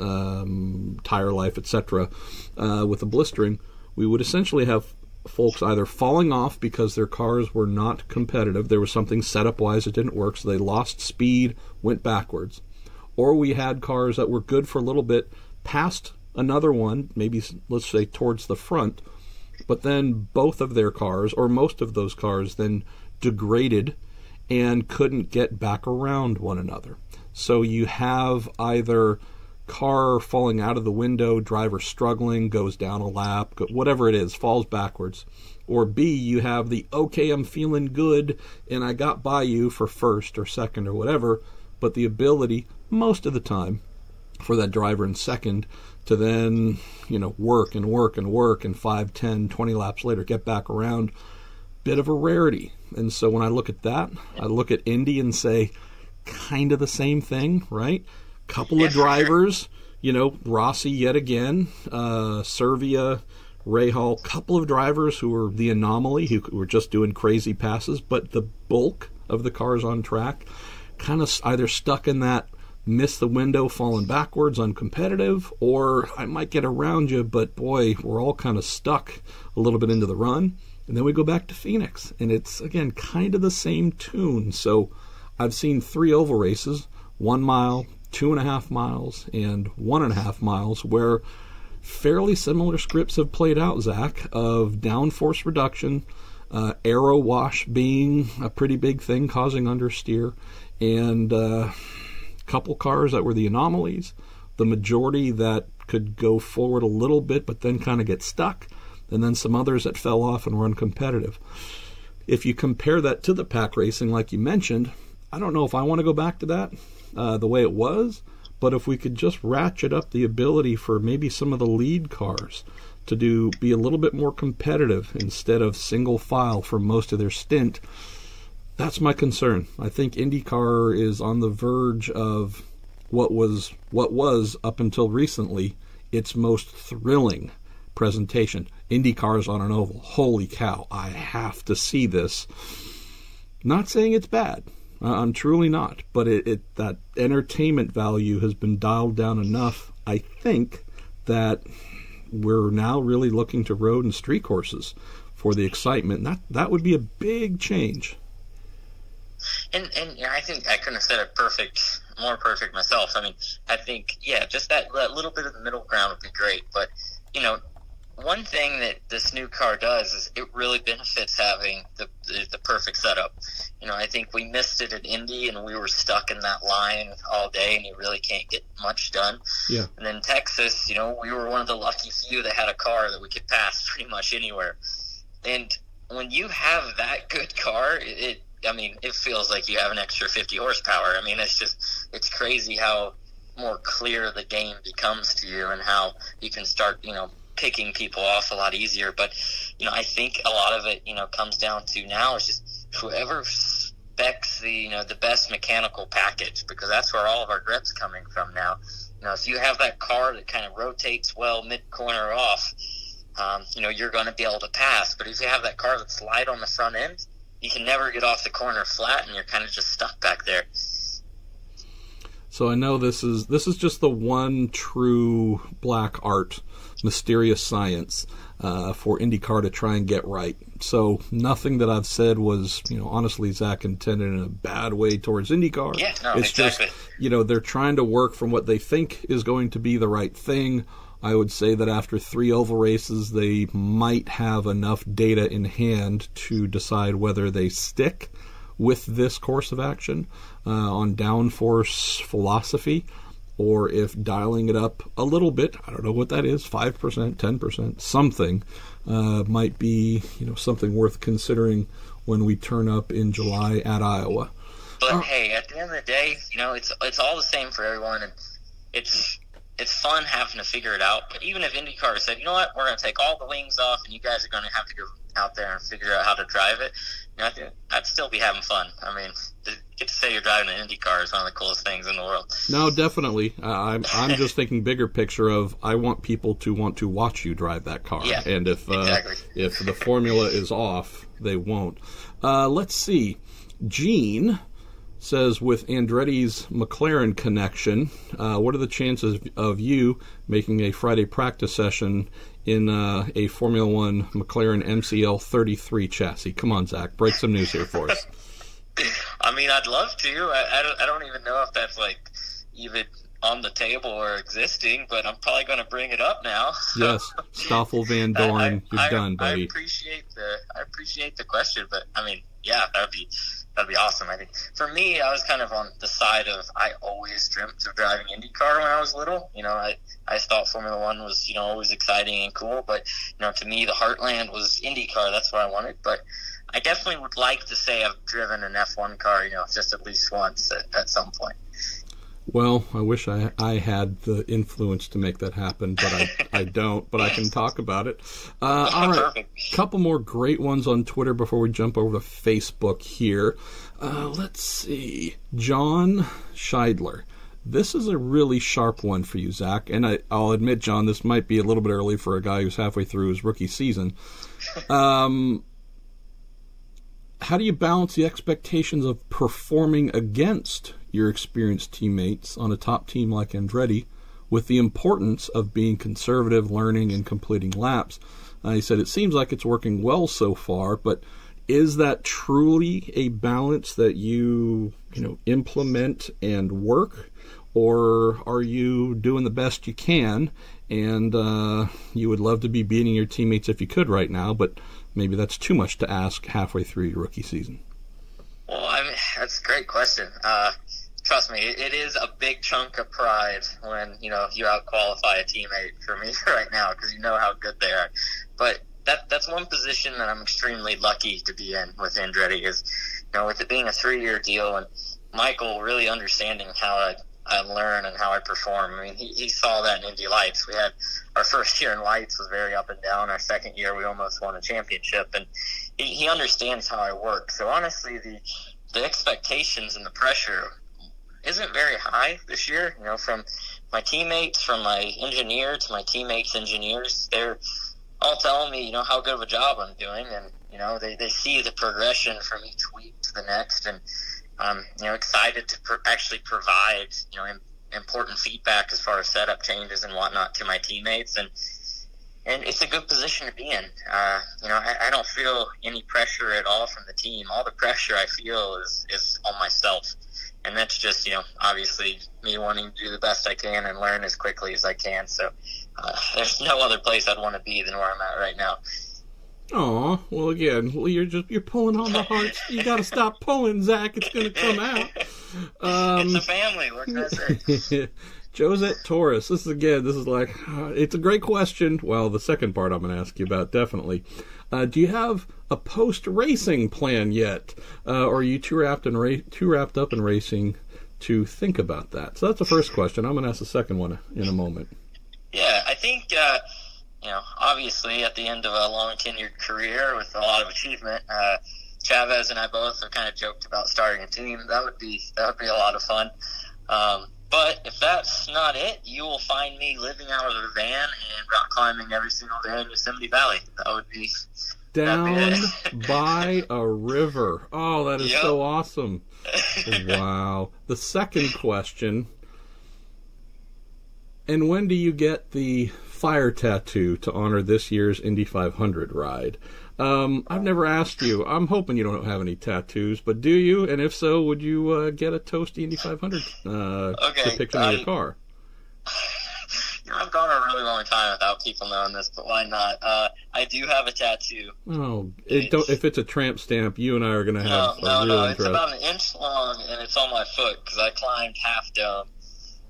tire life, etc., with the blistering, we would essentially have folks either falling off because their cars were not competitive, there was something setup-wise that didn't work, so they lost speed, went backwards. Or we had cars that were good for a little bit, passed another one, maybe let's say towards the front, but then both of their cars, or most of those cars, then degraded and couldn't get back around one another. So you have either car falling out of the window, driver struggling, goes down a lap, whatever it is, falls backwards. Or B, you have the, okay, I'm feeling good, and I got by you for first or second or whatever, but the ability, most of the time, for that driver in second to then, you know, work and 5, 10, 20 laps later get back around, bit of a rarity. And so when I look at that, I look at Indy and say, kind of the same thing, right? Couple of drivers, you know, Rossi yet again, Servia, Rahal, couple of drivers who were the anomaly, who were just doing crazy passes, but the bulk of the cars on track kind of either stuck in that miss the window, falling backwards, uncompetitive, or I might get around you, but boy, we're all kind of stuck a little bit into the run. And then we go back to Phoenix, and it's, again, kind of the same tune. So I've seen 3 oval races, 1 mile, 2.5 miles, and 1.5 miles, where fairly similar scripts have played out, Zach, of downforce reduction, Aero wash being a pretty big thing causing understeer, and a couple cars that were the anomalies, the majority that could go forward a little bit but then kind of get stuck, and then some others that fell off and were uncompetitive. If you compare that to the pack racing, like you mentioned, I don't know if I want to go back to that the way it was, but if we could just ratchet up the ability for maybe some of the lead cars to be a little bit more competitive instead of single file for most of their stint, that's my concern. I think IndyCar is on the verge of what was up until recently its most thrilling presentation. IndyCar's on an oval. Holy cow, I have to see this. Not saying it's bad. I'm truly not. But that entertainment value has been dialed down enough, I think, that we're now really looking to road and street courses for the excitement. That would be a big change.
And I think I couldn't have said it more perfect myself. I mean, I think, just that little bit of the middle ground would be great. But, one thing that this new car does is it really benefits having the perfect setup. I think we missed it at Indy, and we were stuck in that line all day, and you really can't get much done. Yeah. And then Texas, we were one of the lucky few that had a car that we could pass pretty much anywhere. And when you have that good car, it feels like you have an extra 50 horsepower. I mean, it's crazy how more clear the game becomes to you and how you can start, picking people off a lot easier. But, I think a lot of it, comes down to now is just whoever specs the best mechanical package, because that's where all of our grip's coming from now. If you have that car that kind of rotates well mid-corner off, you're going to be able to pass. But if you have that car that's light on the front end, you can never get off the corner flat, and you're kind of just stuck back there.
So I know this is just the one true black art, mysterious science for IndyCar to try and get right. So nothing that I've said was, honestly, Zach, intended in a bad way towards IndyCar.
Yeah, no,
it's
exactly.
Just, they're trying to work from what they think is going to be the right thing. I would say that after 3 oval races, they might have enough data in hand to decide whether they stick with this course of action on downforce philosophy, or if dialing it up a little bit, I don't know what that is, 5%, 10%, something, might be something worth considering when we turn up in July at Iowa.
But hey, at the end of the day, it's all the same for everyone, and it's fun having to figure it out. But even if IndyCar said, you know what, we're going to take all the wings off, and you guys are going to have to go out there and figure out how to drive it, I'd still be having fun. I mean, to get to say you're driving an IndyCar is one of the coolest things in the world.
No, definitely. I'm just thinking bigger picture of I want people to want to watch you drive that car.
Yeah,
and if
exactly.
If the formula is off, they won't. Let's see. Gene says, with Andretti's McLaren connection, what are the chances of you making a Friday practice session in a Formula One McLaren MCL 33 chassis? Come on, Zach, break some news here for us.
I mean, I'd love to. I don't even know if that's even on the table or existing, but I'm probably going to bring it up now.
Yes, Stoffel Van Dorn, you're done, buddy.
I appreciate the question, but I mean, yeah, that'd be awesome. I think for me, I was kind of on the side of I always dreamt of driving IndyCar when I was little. I thought Formula One was always exciting and cool, but to me, the heartland was IndyCar. That's what I wanted. But I definitely would like to say I've driven an F1 car, just at least once at some point.
Well, I wish I had the influence to make that happen, but I don't. But I can talk about it. All right, a couple more great ones on Twitter before we jump over to Facebook here. Let's see. John Scheidler. This is a really sharp one for you, Zach. And I'll admit, John, this might be a little bit early for a guy who's halfway through his rookie season. How do you balance the expectations of performing against your experienced teammates on a top team like Andretti with the importance of being conservative, learning, and completing laps? He said, it seems like it's working well so far, but is that truly a balance that you implement and work? Or are you doing the best you can, and you would love to be beating your teammates if you could right now, but maybe that's too much to ask halfway through your rookie season.
Well, I mean, that's a great question. Trust me, it is a big chunk of pride when, you out-qualify a teammate for me right now, because you know how good they are. But that's one position that I'm extremely lucky to be in with Andretti is, with it being a 3-year deal and Michael really understanding how I learn and how I perform. I mean, he saw that in Indy Lights. We had our first year in Lights was very up and down. Our second year, we almost won a championship, and he understands how I work. So honestly, the expectations and the pressure isn't very high this year. From my teammates, from my engineer to my teammates' engineers, they're all telling me, how good of a job I'm doing, and they see the progression from each week to the next, and I'm excited to actually provide important feedback as far as setup changes and whatnot to my teammates, and it's a good position to be in. I don't feel any pressure at all from the team. All the pressure I feel is on myself, and that's just obviously me wanting to do the best I can and learn as quickly as I can. So there's no other place I'd want to be than where I'm at right now.
Oh, well, again, you're pulling on the hearts. You got to stop pulling, Zach. It's going to come out.
It's a family. What can I say?
Josette Torres. This is like, it's a great question. Well, the second part I'm going to ask you about, definitely. Do you have a post-racing plan yet? Or are you too wrapped up in racing to think about that? So that's the first question. I'm going to ask the second one in a moment.
Yeah, I think, obviously at the end of a long tenured career with a lot of achievement, Chavez and I both have kind of joked about starting a team. That would be a lot of fun. But if that's not it, you will find me living out of a van and rock climbing every single day in Yosemite Valley. That would be
down by a river. Oh, that is so awesome. Wow. The second question, and when do you get the fire tattoo to honor this year's Indy 500 ride? I've never asked you. I'm hoping you don't have any tattoos, but do you? And if so, would you get a toast to Indy 500 depiction on your car?
I've gone a really long time without people knowing this, but why not? I do have a tattoo.
Oh, if it's a tramp stamp, you and I are going to have a real interest.
It's about 1 inch long, and it's on my foot because I climbed Half Dome.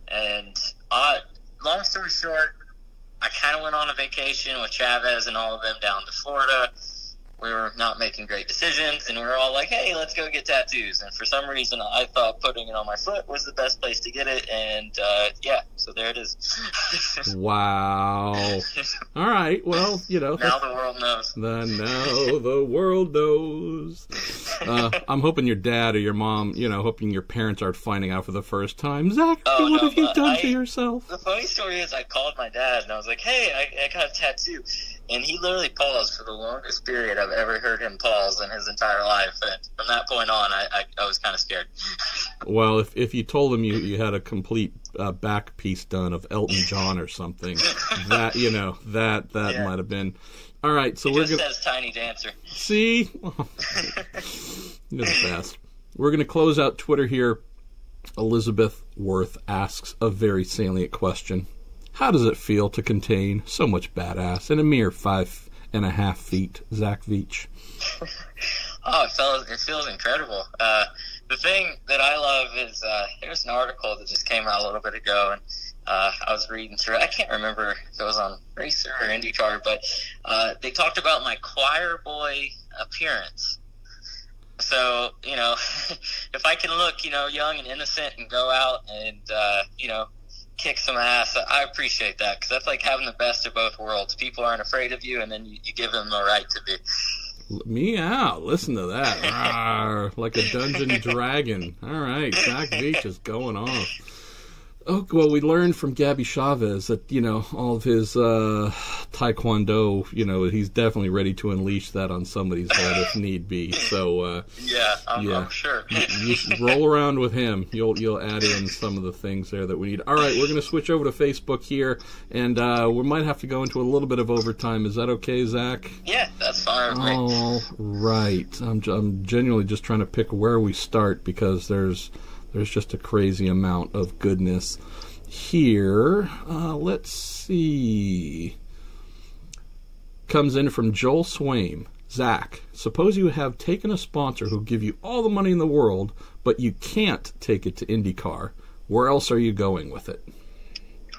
And long story short, I kind of went on a vacation with Chavez and all of them down to Florida. We were not making great decisions, and we were all like, hey, let's go get tattoos. And for some reason, I thought putting it on my foot was the best place to get it, and so there it is.
Wow. All right, well,
now the world knows.
Now the world knows. I'm hoping your dad or your mom, hoping your parents aren't finding out for the first time. Zach, what have you done to yourself?
The funny story is I called my dad, and I was like, hey, I got a tattoo. And he literally paused for the longest period I've ever heard him pause in his entire life. And from that point on, I was kind of scared.
Well, if you told him you had a complete back piece done of Elton John or something, that might have been. All right, so
we're says Tiny Dancer.
See? You're the best. We're going to close out Twitter here. Elizabeth Worth asks a very salient question. How does it feel to contain so much badass in a mere 5.5 feet, Zach Veach?
It feels incredible. The thing that I love is there's an article that just came out a little bit ago, and I was reading through it. I can't remember if it was on Racer or IndyCar, but they talked about my choir boy appearance. So, if I can look, young and innocent and go out and, kick some ass, I appreciate that, because that's like having the best of both worlds. People aren't afraid of you, and then you give them the right to be.
Meow, listen to that. Rawr, like a dungeon dragon. All right, Zach Veach is going off. Oh, well, we learned from Gabby Chavez that, all of his taekwondo, he's definitely ready to unleash that on somebody's head if need be. So,
I'm sure.
You should roll around with him. You'll add in some of the things there that we need. All right, we're going to switch over to Facebook here, and we might have to go into a little bit of overtime. Is that okay, Zach?
Yeah, that's fine with me.
All right. I'm genuinely just trying to pick where we start, because there's just a crazy amount of goodness here. Let's see. Comes in from Joel Swaim. Zach, suppose you have taken a sponsor who'll give you all the money in the world, but you can't take it to IndyCar. Where else are you going with it?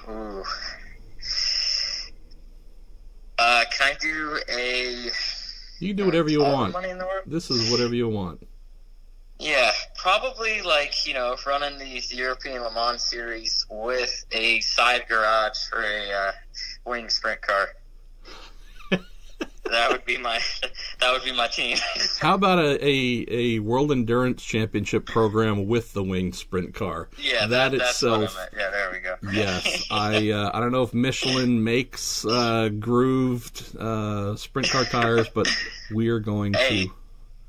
Ooh. Can I do a...
You can do whatever you want.
Money in the world?
This is whatever you want.
Yeah, probably running the European Le Mans series with a side garage for a wing sprint car. That would be my team.
How about a World Endurance Championship program with the winged sprint car?
Yeah,
that's
itself. What I meant. Yeah, there we go.
Yes, I don't know if Michelin makes grooved sprint car tires, but we are going to.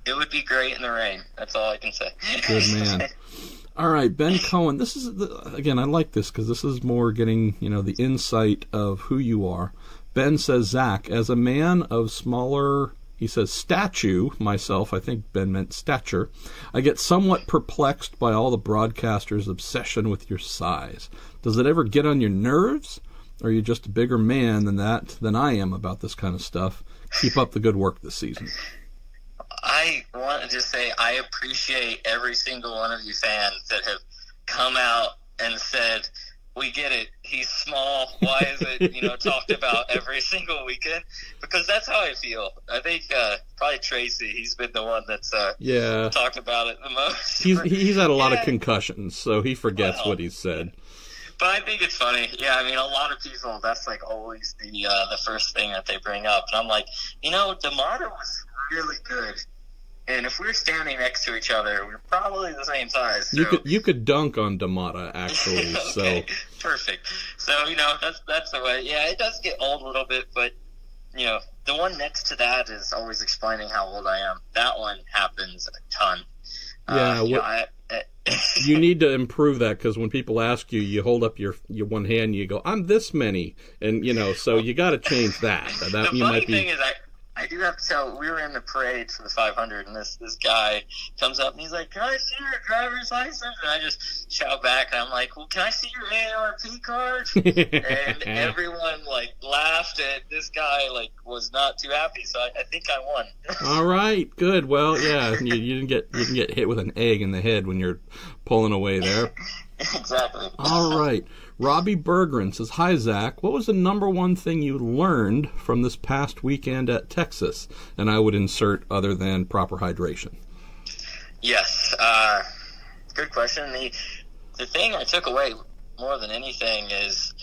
It would be great in the rain. That's all I can say.
Good man. All right, Ben Cohen. This is again. I like this because this is more getting the insight of who you are. Ben says, Zach, as a man of smaller, he says, stature, myself, I think Ben meant stature, I get somewhat perplexed by all the broadcasters' obsession with your size. Does it ever get on your nerves? Or are you just a bigger man than I am about this kind of stuff? Keep up the good work this season.
I want to just say I appreciate every single one of you fans that have come out and said, we get it. He's small. Why is it, talked about every single weekend? Because that's how I feel. I think probably Tracy, he's been the one that's talked about it the most.
He's had a lot of concussions, so he forgets what he's said.
But I think it's funny. Yeah, I mean, a lot of people, that's always the first thing that they bring up. And I'm like, DeMata was really good. And if we're standing next to each other, we're probably the same size. So.
You could dunk on DeMata, actually.
Okay, so perfect. So that's the way. Yeah, it does get old a little bit, but the one next to that is always explaining how old I am. That one happens a ton.
Yeah. You need to improve that because when people ask you, you hold up your one hand and you go, "I'm this many," and so you got to change that.
The funny thing is, I do have to tell, we were in the parade for the 500, and this guy comes up, and he's like, can I see your driver's license? And I just shout back, and I'm like, well, can I see your AARP card? And everyone, laughed, and this guy, was not too happy, so I think I won.
All right, good. Well, yeah, you didn't get hit with an egg in the head when you're pulling away there.
Exactly.
All right. Robbie Berggren says, hi, Zach. What was the number one thing you learned from this past weekend at Texas? And I would insert other than proper hydration.
Yes. Good question. The thing I took away more than anything is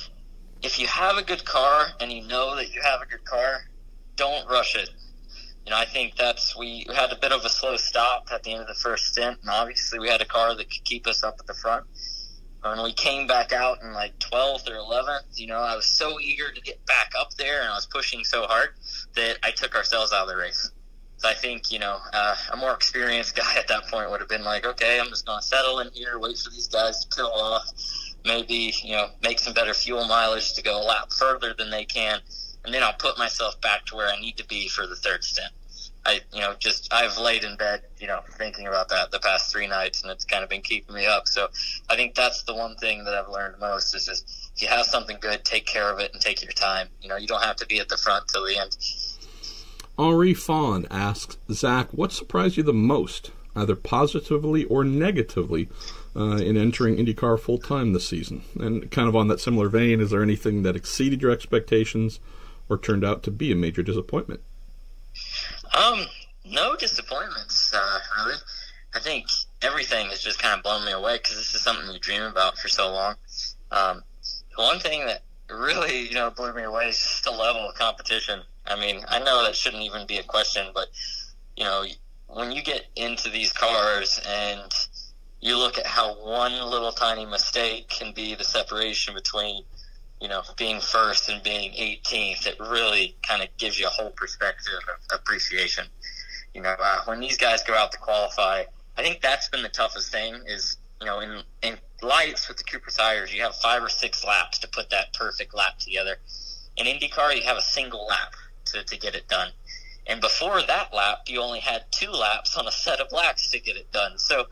if you have a good car and you know that you have a good car, don't rush it. I think we had a bit of a slow stop at the end of the first stint, and obviously we had a car that could keep us up at the front. When we came back out in 12th or 11th, I was so eager to get back up there, and I was pushing so hard that I took ourselves out of the race. So I think, a more experienced guy at that point would have been like, okay, I'm just going to settle in here, wait for these guys to peel off, maybe, make some better fuel mileage to go a lap further than they can, and then I'll put myself back to where I need to be for the third stint. I've laid in bed, thinking about that the past 3 nights, and it's kind of been keeping me up. So I think that's the one thing that I've learned most is just if you have something good, take care of it and take your time. You don't have to be at the front till the end.
Henri Fawn asks, Zach, what surprised you the most, either positively or negatively, in entering IndyCar full-time this season? And kind of on that similar vein, is there anything that exceeded your expectations or turned out to be a major disappointment?
No disappointments, really. I think everything has just kind of blown me away because this is something you dream about for so long. The one thing that really, blew me away is just the level of competition. I mean, I know that shouldn't even be a question, but, when you get into these cars and you look at how one little tiny mistake can be the separation between, being first and being 18th, it really kind of gives you a whole perspective of appreciation. When these guys go out to qualify, I think that's been the toughest thing is, in lights with the Cooper tires, you have 5 or 6 laps to put that perfect lap together. In IndyCar, you have a single lap to get it done. And before that lap, you only had 2 laps on a set of laps to get it done. So,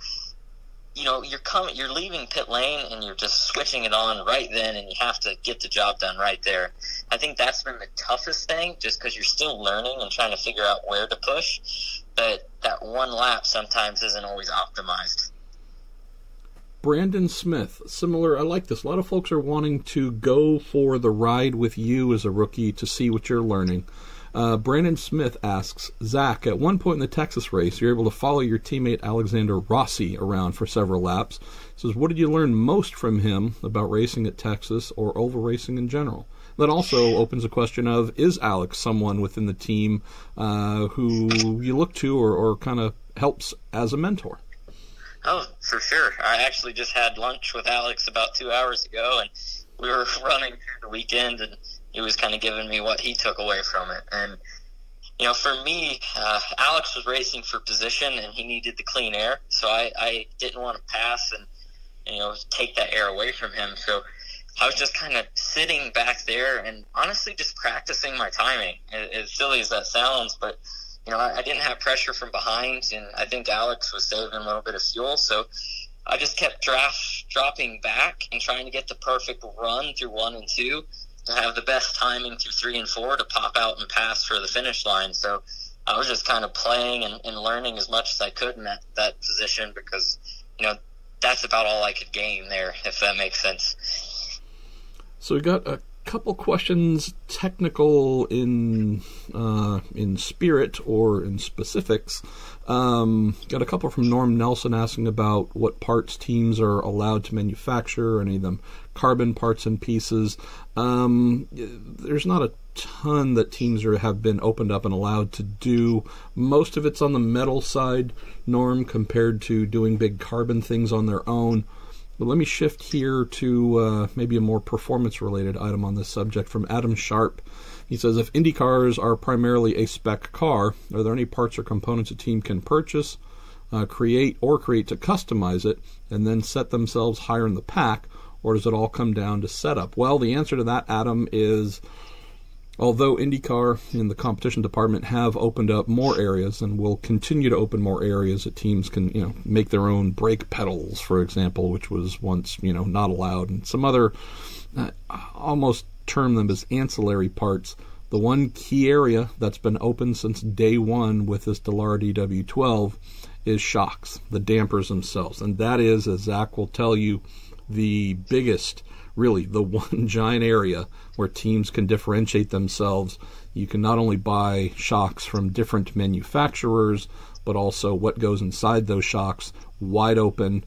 you're leaving pit lane and you're just switching it on right then, and you have to get the job done right there. I think that's been the toughest thing, just because you're still learning and trying to figure out where to push. But that one lap sometimes isn't always optimized.
Brandon Smith, similar. I like this. A lot of folks are wanting to go for the ride with you as a rookie to see what you're learning. Brandon Smith asks, Zach, at one point in the Texas race, you're able to follow your teammate Alexander Rossi around for several laps. He says, what did you learn most from him about racing at Texas or oval racing in general? That also opens a question of, is Alex someone within the team who you look to or kind of helps as a mentor?
Oh, for sure. I actually just had lunch with Alex about 2 hours ago, and we were running through the weekend, and he was kind of giving me what he took away from it. And, for me, Alex was racing for position, and he needed the clean air, so I didn't want to pass and, take that air away from him. So I was just kind of sitting back there and honestly just practicing my timing, as silly as that sounds, but I didn't have pressure from behind, and I think Alex was saving a little bit of fuel, so I just kept dropping back and trying to get the perfect run through 1 and 2 to have the best timing through 3 and 4 to pop out and pass for the finish line. So I was just kind of playing and learning as much as I could in that position, because that's about all I could gain there, if that makes sense.
So we got a couple questions, technical in spirit or in specifics. Got a couple from Norm Nelson asking about what parts teams are allowed to manufacture, any of them carbon parts and pieces. There's not a ton that teams have been opened up and allowed to do. Most of it's on the metal side, Norm, compared to doing big carbon things on their own. But let me shift here to maybe a more performance-related item on this subject from Adam Sharp. He says, if IndyCars are primarily a spec car, are there any parts or components a team can purchase, create to customize it, and then set themselves higher in the pack, or does it all come down to setup? Well, the answer to that, Adam, is although IndyCar and the competition department have opened up more areas and will continue to open more areas that teams can, make their own brake pedals, for example, which was once, not allowed, and some other, almost term them as ancillary parts. The one key area that's been open since day one with this Dallara DW12 is shocks, the dampers themselves. And that is, as Zach will tell you, the biggest, really the one giant area where teams can differentiate themselves. You can not only buy shocks from different manufacturers, but also what goes inside those shocks, wide open,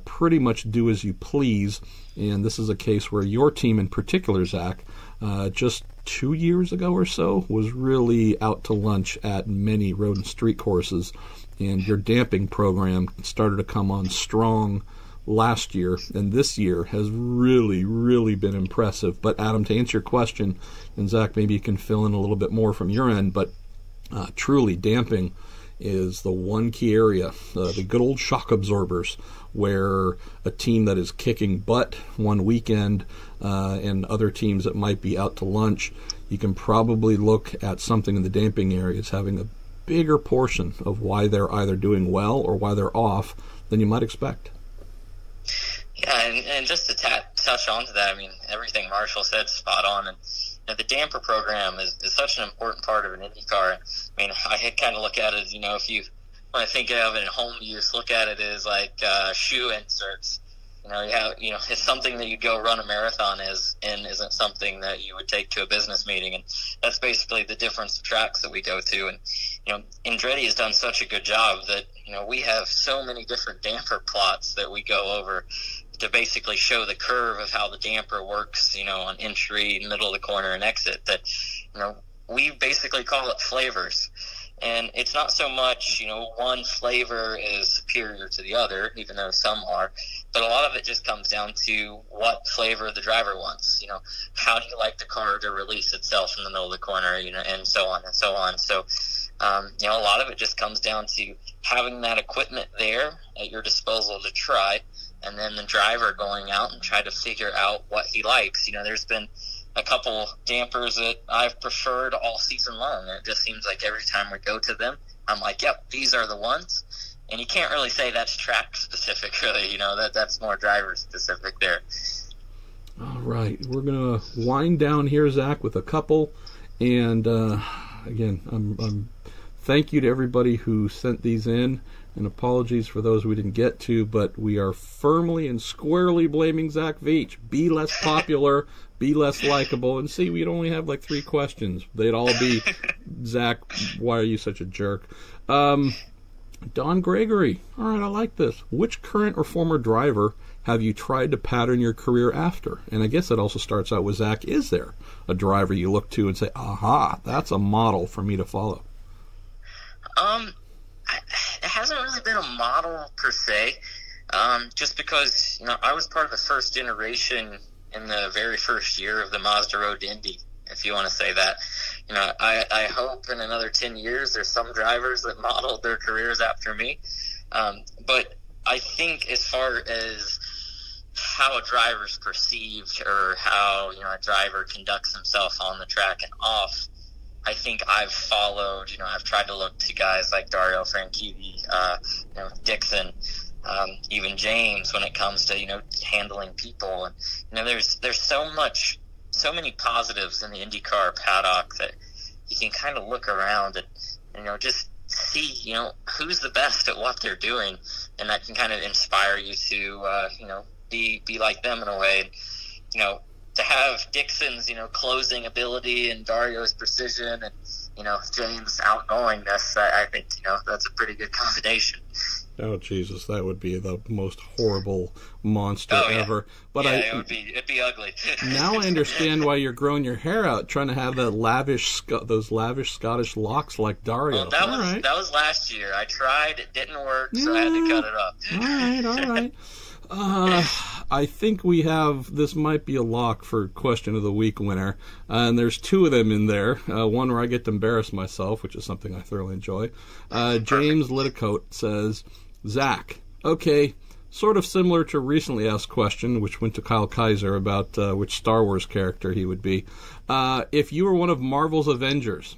pretty much do as you please. And this is a case where your team in particular, Zach, just 2 years ago or so, was really out to lunch at many road and street courses, and your damping program started to come on strong last year, and this year has really, really been impressive. But Adam, to answer your question, and Zach, maybe you can fill in a little bit more from your end, but truly damping is the one key area, the good old shock absorbers, where a team that is kicking butt one weekend and other teams that might be out to lunch, you can probably look at something in the damping area as having a bigger portion of why they're either doing well or why they're off than you might expect.
Yeah, and just to touch on to that, I mean, everything Marshall said is spot on. And the damper program is such an important part of an IndyCar. I mean, I kind of look at it as, if you want to think of it in home use, look at it as like shoe inserts. It's something that you go run a marathon and isn't something that you would take to a business meeting. And that's basically the difference of tracks that we go to. And, Andretti has done such a good job that, we have so many different damper plots that we go over to basically show the curve of how the damper works, on entry, middle of the corner, and exit, that, we basically call it flavors. And it's not so much, one flavor is superior to the other, even though some are, but a lot of it just comes down to what flavor the driver wants. How do you like the car to release itself in the middle of the corner, and so on and so on. So, a lot of it just comes down to having that equipment there at your disposal to try, and then the driver going out and try to figure out what he likes. There's been a couple dampers that I've preferred all season long. It just seems like every time we go to them, I'm like, yep, these are the ones. And you can't really say that's track specific, really. That's more driver specific there.
All right. We're going to wind down here, Zach, with a couple. And, again, I'm thank you to everybody who sent these in. And apologies for those we didn't get to, but we are firmly and squarely blaming Zach Veach. Be less popular, be less likable. And see, we'd only have like 3 questions. They'd all be, Zach, why are you such a jerk? Don Gregory. All right, I like this. Which current or former driver have you tried to pattern your career after? And I guess it also starts out with, Zach, is there a driver you look to and say, aha, that's a model for me to follow?
It hasn't really been a model per se, just because, I was part of the first generation in the very first year of the Mazda Road to Indy, if you want to say that. I hope in another 10 years there's some drivers that modeled their careers after me. But I think as far as how a driver's perceived or how, a driver conducts himself on the track and off, I think I've followed, I've tried to look to guys like Dario Franchitti, Dixon, even James when it comes to, handling people. And, there's so many positives in the IndyCar paddock that you can kind of look around and, just see, who's the best at what they're doing. And that can kind of inspire you to, be like them in a way. To have Dixon's, closing ability and Dario's precision and, James' outgoingness, I think, that's a pretty good combination.
Oh, Jesus, that would be the most horrible monster ever. But
it'd be ugly.
Now I understand why you're growing your hair out, trying to have those lavish Scottish locks like Dario.
Well, that was last year. I tried, it didn't work, so I had to cut it off.
All right. I think we have, this might be a lock for Question of the Week winner, and there's 2 of them in there, one where I get to embarrass myself, which is something I thoroughly enjoy. James Litticoat says, Zach, okay, sort of similar to a recently asked question, which went to Kyle Kaiser about which Star Wars character he would be. If you were one of Marvel's Avengers,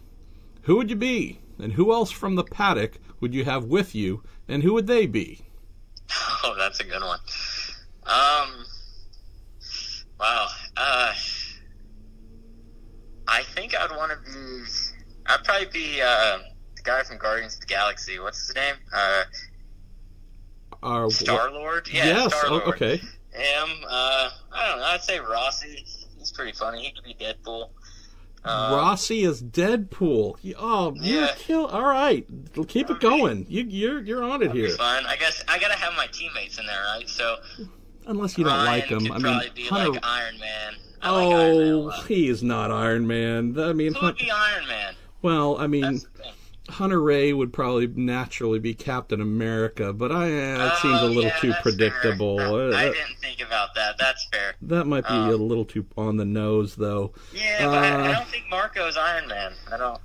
who would you be? And who else from the paddock would you have with you, and who would they be?
Oh, that's a good one. Wow. I think I'd probably be the guy from Guardians of the Galaxy. What's his name? Star-Lord? Yeah,
yes,
Star-Lord.
Okay.
Him, I don't know, I'd say Rossi. He's pretty funny. He could be Deadpool.
Rossi is Deadpool. You're kill. All right, keep it going. You're on it here.
Fun. I guess I gotta have my teammates in there, right? So
unless you don't like him,
I mean, be
Hunter,
like Iron Man.
He is not Iron Man. I mean,
who would be Iron Man?
Well, I mean, Hunter Ray would probably naturally be Captain America, but it seems a little too predictable.
I didn't think about that. That's fair.
That might be a little too on the nose, though.
Yeah, but I don't think Marco's Iron Man. I don't.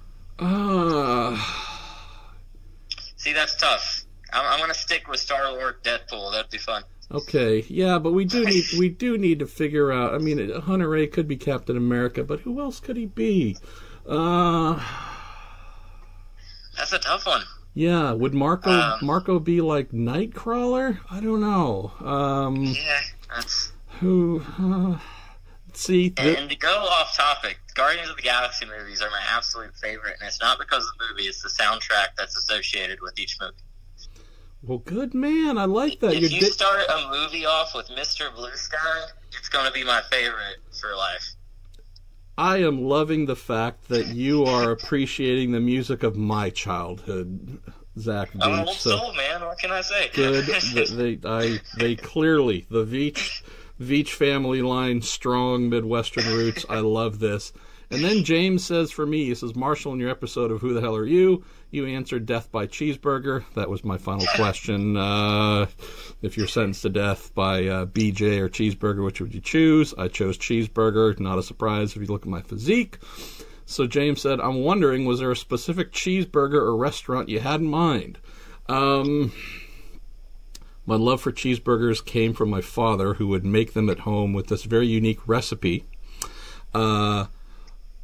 See, that's tough. I'm going to stick with Star-Lord, Deadpool. That'd be fun.
Okay, yeah, but we do need to figure out. I mean, Hunter Ray could be Captain America, but who else could he be?
That's a tough one.
Yeah, would Marco be like Nightcrawler? I don't know.
Yeah, that's
who. See,
and to go off topic, Guardians of the Galaxy movies are my absolute favorite, and it's not because of the movie; it's the soundtrack that's associated with each movie.
Well, good man. I like that.
If you start a movie off with Mr. Blue Sky, it's going to be my favorite for life.
I am loving the fact that you are appreciating the music of my childhood, Zach Veach.
I'm an old soul, man. What can I say?
Good. They clearly, the Veach family line, strong Midwestern roots. I love this. And then James says for me, he says, Marshall, in your episode of Who the Hell Are You? You answered death by cheeseburger. That was my final question. If you're sentenced to death by BJ or cheeseburger, which would you choose? I chose cheeseburger. Not a surprise if you look at my physique. So James said, I'm wondering, was there a specific cheeseburger or restaurant you had in mind? My love for cheeseburgers came from my father, who would make them at home with this very unique recipe.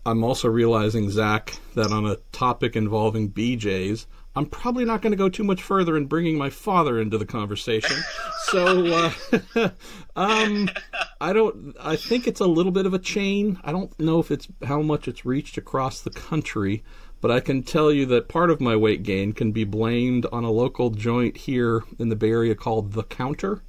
I'm also realizing, Zach, that on a topic involving BJs, I'm probably not going to go too much further in bringing my father into the conversation. So, I think it's a little bit of a chain. I don't know if it's how much it's reached across the country, but I can tell you that part of my weight gain can be blamed on a local joint here in the Bay Area called The Counter.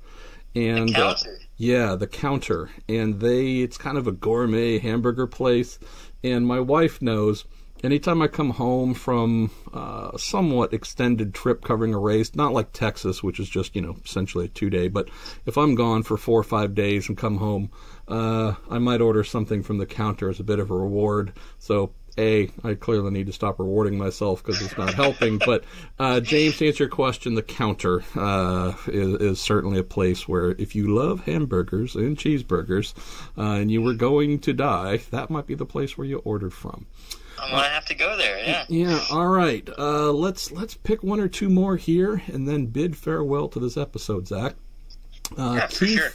And,
The Counter?
Yeah, The Counter. And it's kind of a gourmet hamburger place. And my wife knows, anytime I come home from a somewhat extended trip covering a race, not like Texas, which is just, essentially a 2-day, but if I'm gone for 4 or 5 days and come home, I might order something from The Counter as a bit of a reward. So, I clearly need to stop rewarding myself because it's not helping. But, James, to answer your question, The Counter is certainly a place where if you love hamburgers and cheeseburgers and you were going to die, that might be the place where you ordered from.
I'm going to have to go there, yeah.
Yeah, all right. Let's pick one or two more here and then bid farewell to this episode, Zach.
Yeah, for sure.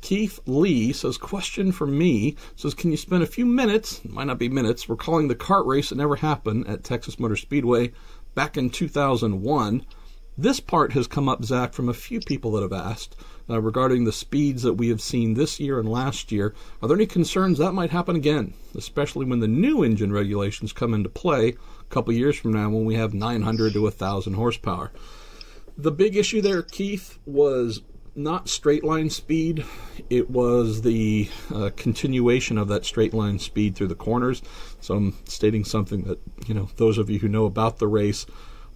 Keith Lee says, question for me, says, can you spend a few minutes, might not be minutes, recalling the kart race that never happened at Texas Motor Speedway back in 2001? This part has come up, Zach, from a few people that have asked regarding the speeds that we have seen this year and last year. Are there any concerns that might happen again, especially when the new engine regulations come into play a couple years from now when we have 900 to 1,000 horsepower? The big issue there, Keith, was not straight line speed. It was the continuation of that straight line speed through the corners. So I'm stating something that, those of you who know about the race,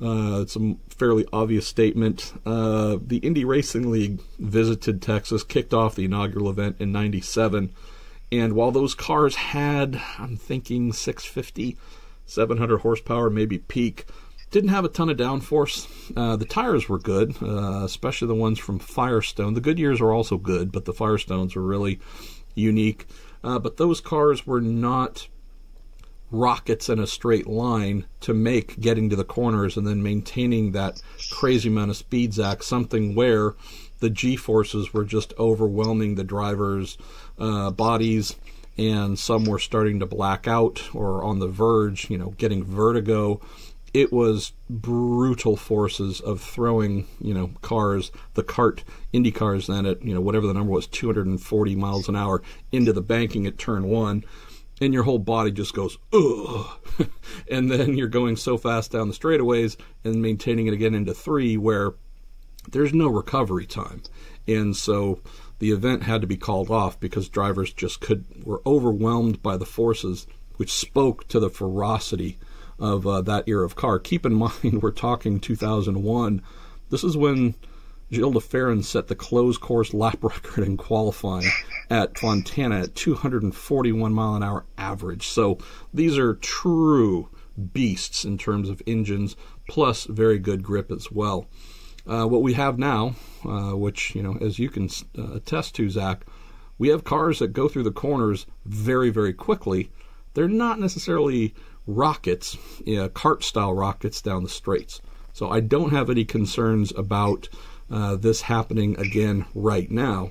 it's a fairly obvious statement. The Indy Racing League visited Texas, kicked off the inaugural event in 97. And while those cars had, I'm thinking 650, 700 horsepower, maybe peak, didn't have a ton of downforce. The tires were good, especially the ones from Firestone. The Goodyears were also good, but the Firestones were really unique. But those cars were not rockets in a straight line to make getting to the corners and then maintaining that crazy amount of speed, Zach, something where the G-forces were just overwhelming the drivers' bodies, and some were starting to black out or on the verge, getting vertigo. It was brutal forces of throwing, cars, the kart, Indy cars then at, whatever the number was, 240 miles an hour into the banking at turn one. And your whole body just goes, ugh. And then you're going so fast down the straightaways and maintaining it again into 3 where there's no recovery time. And so the event had to be called off because drivers just were overwhelmed by the forces, which spoke to the ferocity of that era of car. Keep in mind, we're talking 2001. This is when Gilles de Ferran set the closed course lap record in qualifying at Fontana at 241 mile an hour average. So these are true beasts in terms of engines, plus very good grip as well. What we have now, which, as you can attest to, Zach, we have cars that go through the corners very, very quickly. They're not necessarily rockets, kart-style rockets down the straights. So I don't have any concerns about this happening again right now.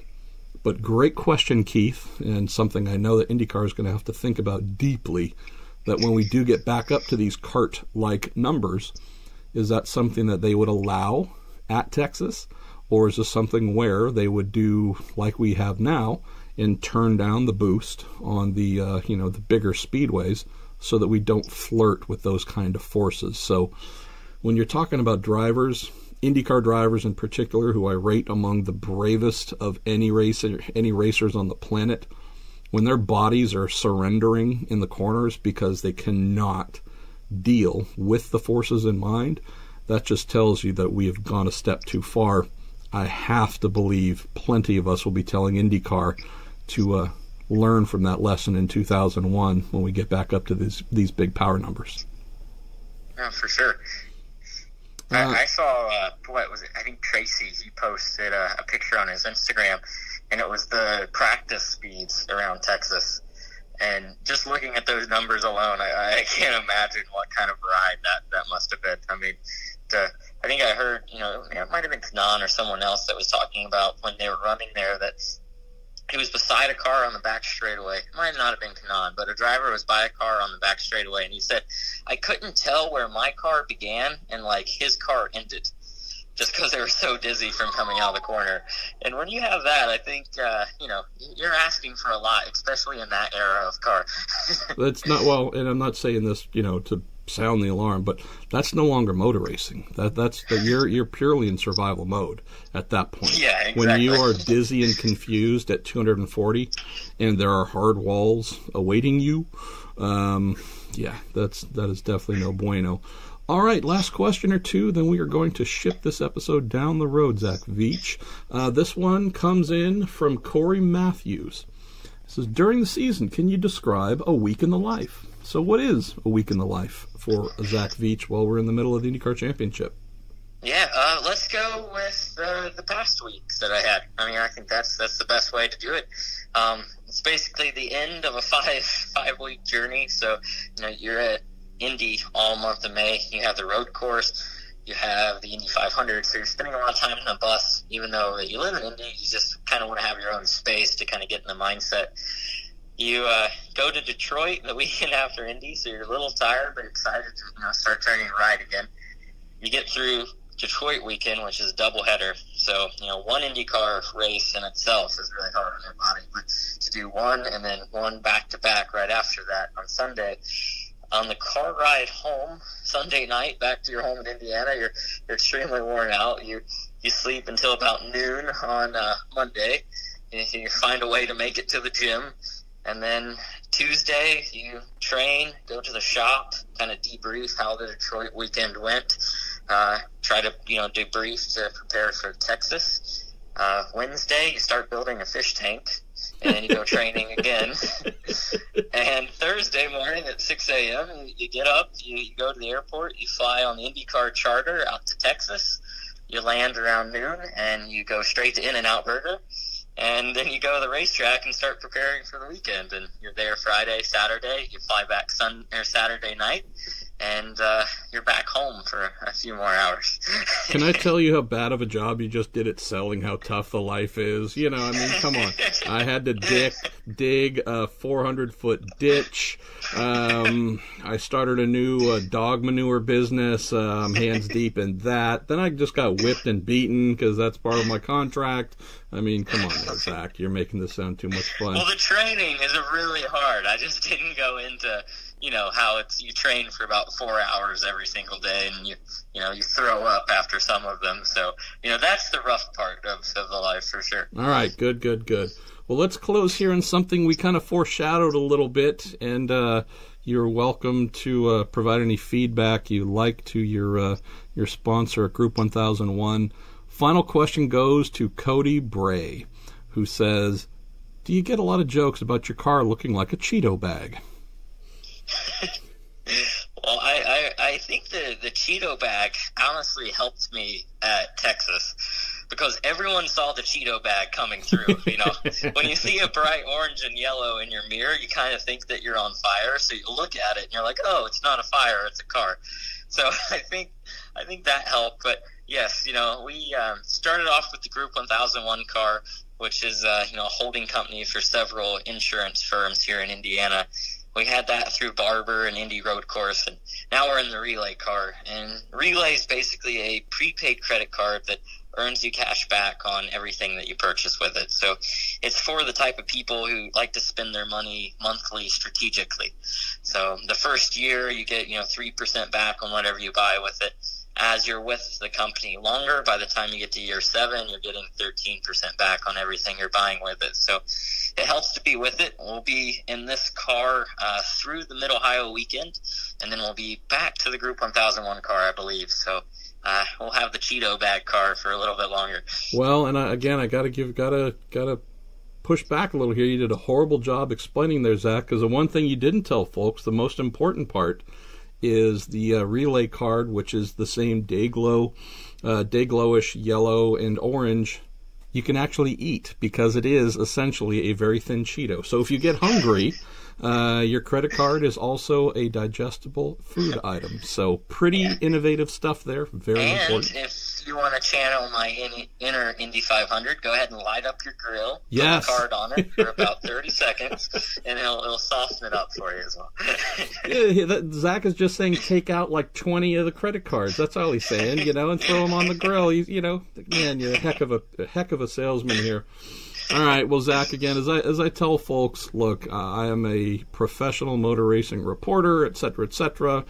But great question, Keith, and something I know that IndyCar is going to have to think about deeply, that when we do get back up to these kart-like numbers, is that something that they would allow at Texas, or is this something where they would do like we have now and turn down the boost on the the bigger speedways so that we don't flirt with those kind of forces? So when you're talking about drivers, IndyCar drivers in particular, who I rate among the bravest of any racers on the planet, when their bodies are surrendering in the corners because they cannot deal with the forces in mind, that just tells you that we have gone a step too far. I have to believe plenty of us will be telling IndyCar to learn from that lesson in 2001 when we get back up to these big power numbers.
Yeah, for sure. I saw, what was it? I think Tracy, he posted a picture on his Instagram, and it was the practice speeds around Texas. And just looking at those numbers alone, I can't imagine what kind of ride that must have been. I mean, I think I heard, it might have been Kanan or someone else that was talking about when they were running there that he was beside a car on the back straightaway. It might not have been Kanan, but a driver was by a car on the back straightaway, and he said, I couldn't tell where my car began and, like, his car ended, just because they were so dizzy from coming out of the corner. And when you have that, I think, you're asking for a lot, especially in that era of car.
That's not, well, and I'm not saying this, to sound the alarm, but that's no longer motor racing. You're purely in survival mode at that point.
Yeah, exactly.
When you are dizzy and confused at 240 and there are hard walls awaiting you, that is definitely no bueno. All right, last question or two, then we are going to ship this episode down the road, Zach Veach. This one comes in from Corey Matthews. It says, during the season, can you describe a week in the life? So what is a week in the life for Zach Veach while we're in the middle of the IndyCar Championship?
Yeah, let's go with the past weeks that I had. I mean, I think that's the best way to do it. It's basically the end of a five-week journey. So, you're at Indy all month of May. You have the road course. You have the Indy 500. So you're spending a lot of time in a bus. Even though you live in Indy, you just kind of want to have your own space to kind of get in the mindset. You go to Detroit the weekend after Indy, so you're a little tired but excited to start training to ride again. You get through Detroit weekend, which is a doubleheader. So, one IndyCar race in itself is really hard on your body. But to do one and then one back-to-back right after that on Sunday, on the car ride home Sunday night back to your home in Indiana, you're extremely worn out. You sleep until about noon on Monday. You find a way to make it to the gym. And then Tuesday, you train, go to the shop, kind of debrief how the Detroit weekend went, try to, debrief to prepare for Texas. Wednesday, you start building a fish tank, and then you go training again. And Thursday morning at 6 a.m., you get up, you go to the airport, you fly on the IndyCar charter out to Texas. You land around noon, and you go straight to In-N-Out Burger. And then you go to the racetrack and start preparing for the weekend. And you're there Friday, Saturday. You fly back Saturday night, and you're back home for a few more hours.
Can I tell you how bad of a job you just did at selling how tough the life is? Come on. I had to dig a 400-foot ditch. I started a new dog manure business. Hands deep in that. Then I just got whipped and beaten because that's part of my contract. I mean, come on there, Zach. You're making this sound too much fun.
Well, the training is really hard. I just didn't go into, how you train for about 4 hours every single day, and you throw up after some of them. So, that's the rough part of the life for sure.
All right, good. Well, let's close here on something we kind of foreshadowed a little bit, and you're welcome to provide any feedback you like to your sponsor at Group 1001. Final question goes to Cody Bray, who says, do you get a lot of jokes about your car looking like a Cheeto bag?
Well, I think the Cheeto bag honestly helped me at Texas because everyone saw the Cheeto bag coming through. When you see a bright orange and yellow in your mirror, you kind of think that you're on fire. So you look at it and you're like, oh, it's not a fire, it's a car. So I think that helped. But yes, we started off with the Group 1001 car, which is a holding company for several insurance firms here in Indiana. We had that through Barber and Indy Road Course, and now we're in the Relay car. And Relay is basically a prepaid credit card that earns you cash back on everything that you purchase with it. So it's for the type of people who like to spend their money monthly strategically. So the first year you get 3% back on whatever you buy with it. As you're with the company longer, by the time you get to year 7, you're getting 13% back on everything you're buying with it. So it helps to be with it. We'll be in this car through the Mid-Ohio weekend, and then we'll be back to the Group 1001 car, I believe. So we'll have the Cheeto bag car for a little bit longer.
Well, and I gotta push back a little here. You did a horrible job explaining there, Zach, because the one thing you didn't tell folks, the most important part, is the Relay card, which is the same day glowish yellow and orange. You can actually eat because it is essentially a very thin Cheeto. So if you get hungry, your credit card is also a digestible food item. So pretty innovative stuff there. Very important.
And if you want to channel my inner Indy 500, go ahead and light up your grill.
Yes.
Put a card on it for about 30 seconds, and it'll soften it up for you as well.
Zach is just saying take out like 20 of the credit cards. That's all he's saying, and throw them on the grill. Man, you're a heck of a salesman here. All right, well, Zach, again, as I tell folks, look, I am a professional motor racing reporter, et cetera.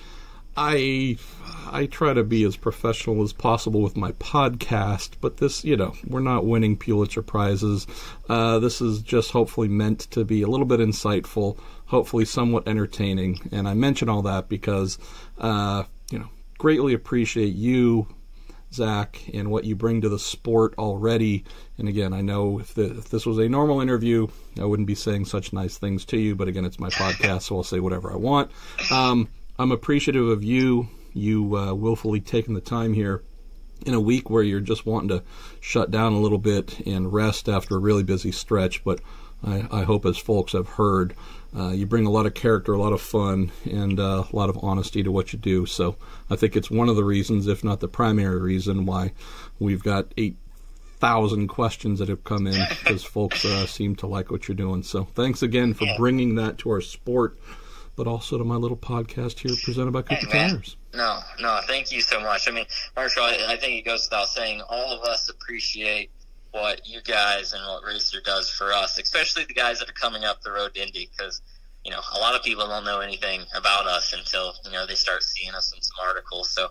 I try to be as professional as possible with my podcast, but this, we're not winning Pulitzer Prizes. This is just hopefully meant to be a little bit insightful, hopefully somewhat entertaining, and I mention all that because, greatly appreciate you, Zach, and what you bring to the sport already. And again, I know if this was a normal interview, I wouldn't be saying such nice things to you, but again, it's my podcast, so I'll say whatever I want. I'm appreciative of you willfully taking the time here in a week where you're just wanting to shut down a little bit and rest after a really busy stretch. But I hope, as folks have heard, you bring a lot of character, a lot of fun, and a lot of honesty to what you do. So I think it's one of the reasons, if not the primary reason, why we've got 8,000 questions that have come in, because folks seem to like what you're doing. So thanks again for bringing that to our sport, but also to my little podcast here presented by Cooper Tires.
No, thank you so much. I mean, Marshall, I think it goes without saying, all of us appreciate what you guys and what Racer does for us, especially the guys that are coming up the road to Indy, because, a lot of people don't know anything about us until, they start seeing us in some articles. So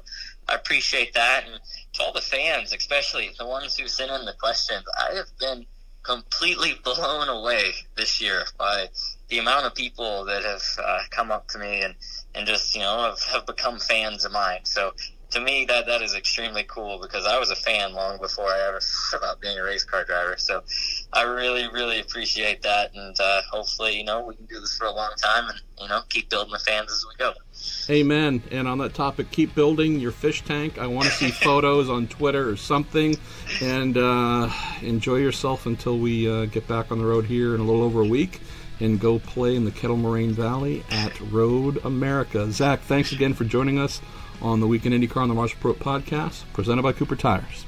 I appreciate that. And to all the fans, especially the ones who sent in the questions, I have been completely blown away this year by the amount of people that have come up to me and just, have become fans of mine. So to me, that is extremely cool, because I was a fan long before I ever thought about being a race car driver. So I really, really appreciate that. And hopefully, we can do this for a long time and, keep building the fans as we go.
Amen. And on that topic, keep building your fish tank. I want to see photos on Twitter or something. And enjoy yourself until we get back on the road here in a little over a week and go play in the Kettle Moraine Valley at Road America. Zach, thanks again for joining us on the Week in IndyCar on the Marshall Pruett podcast, presented by Cooper Tires.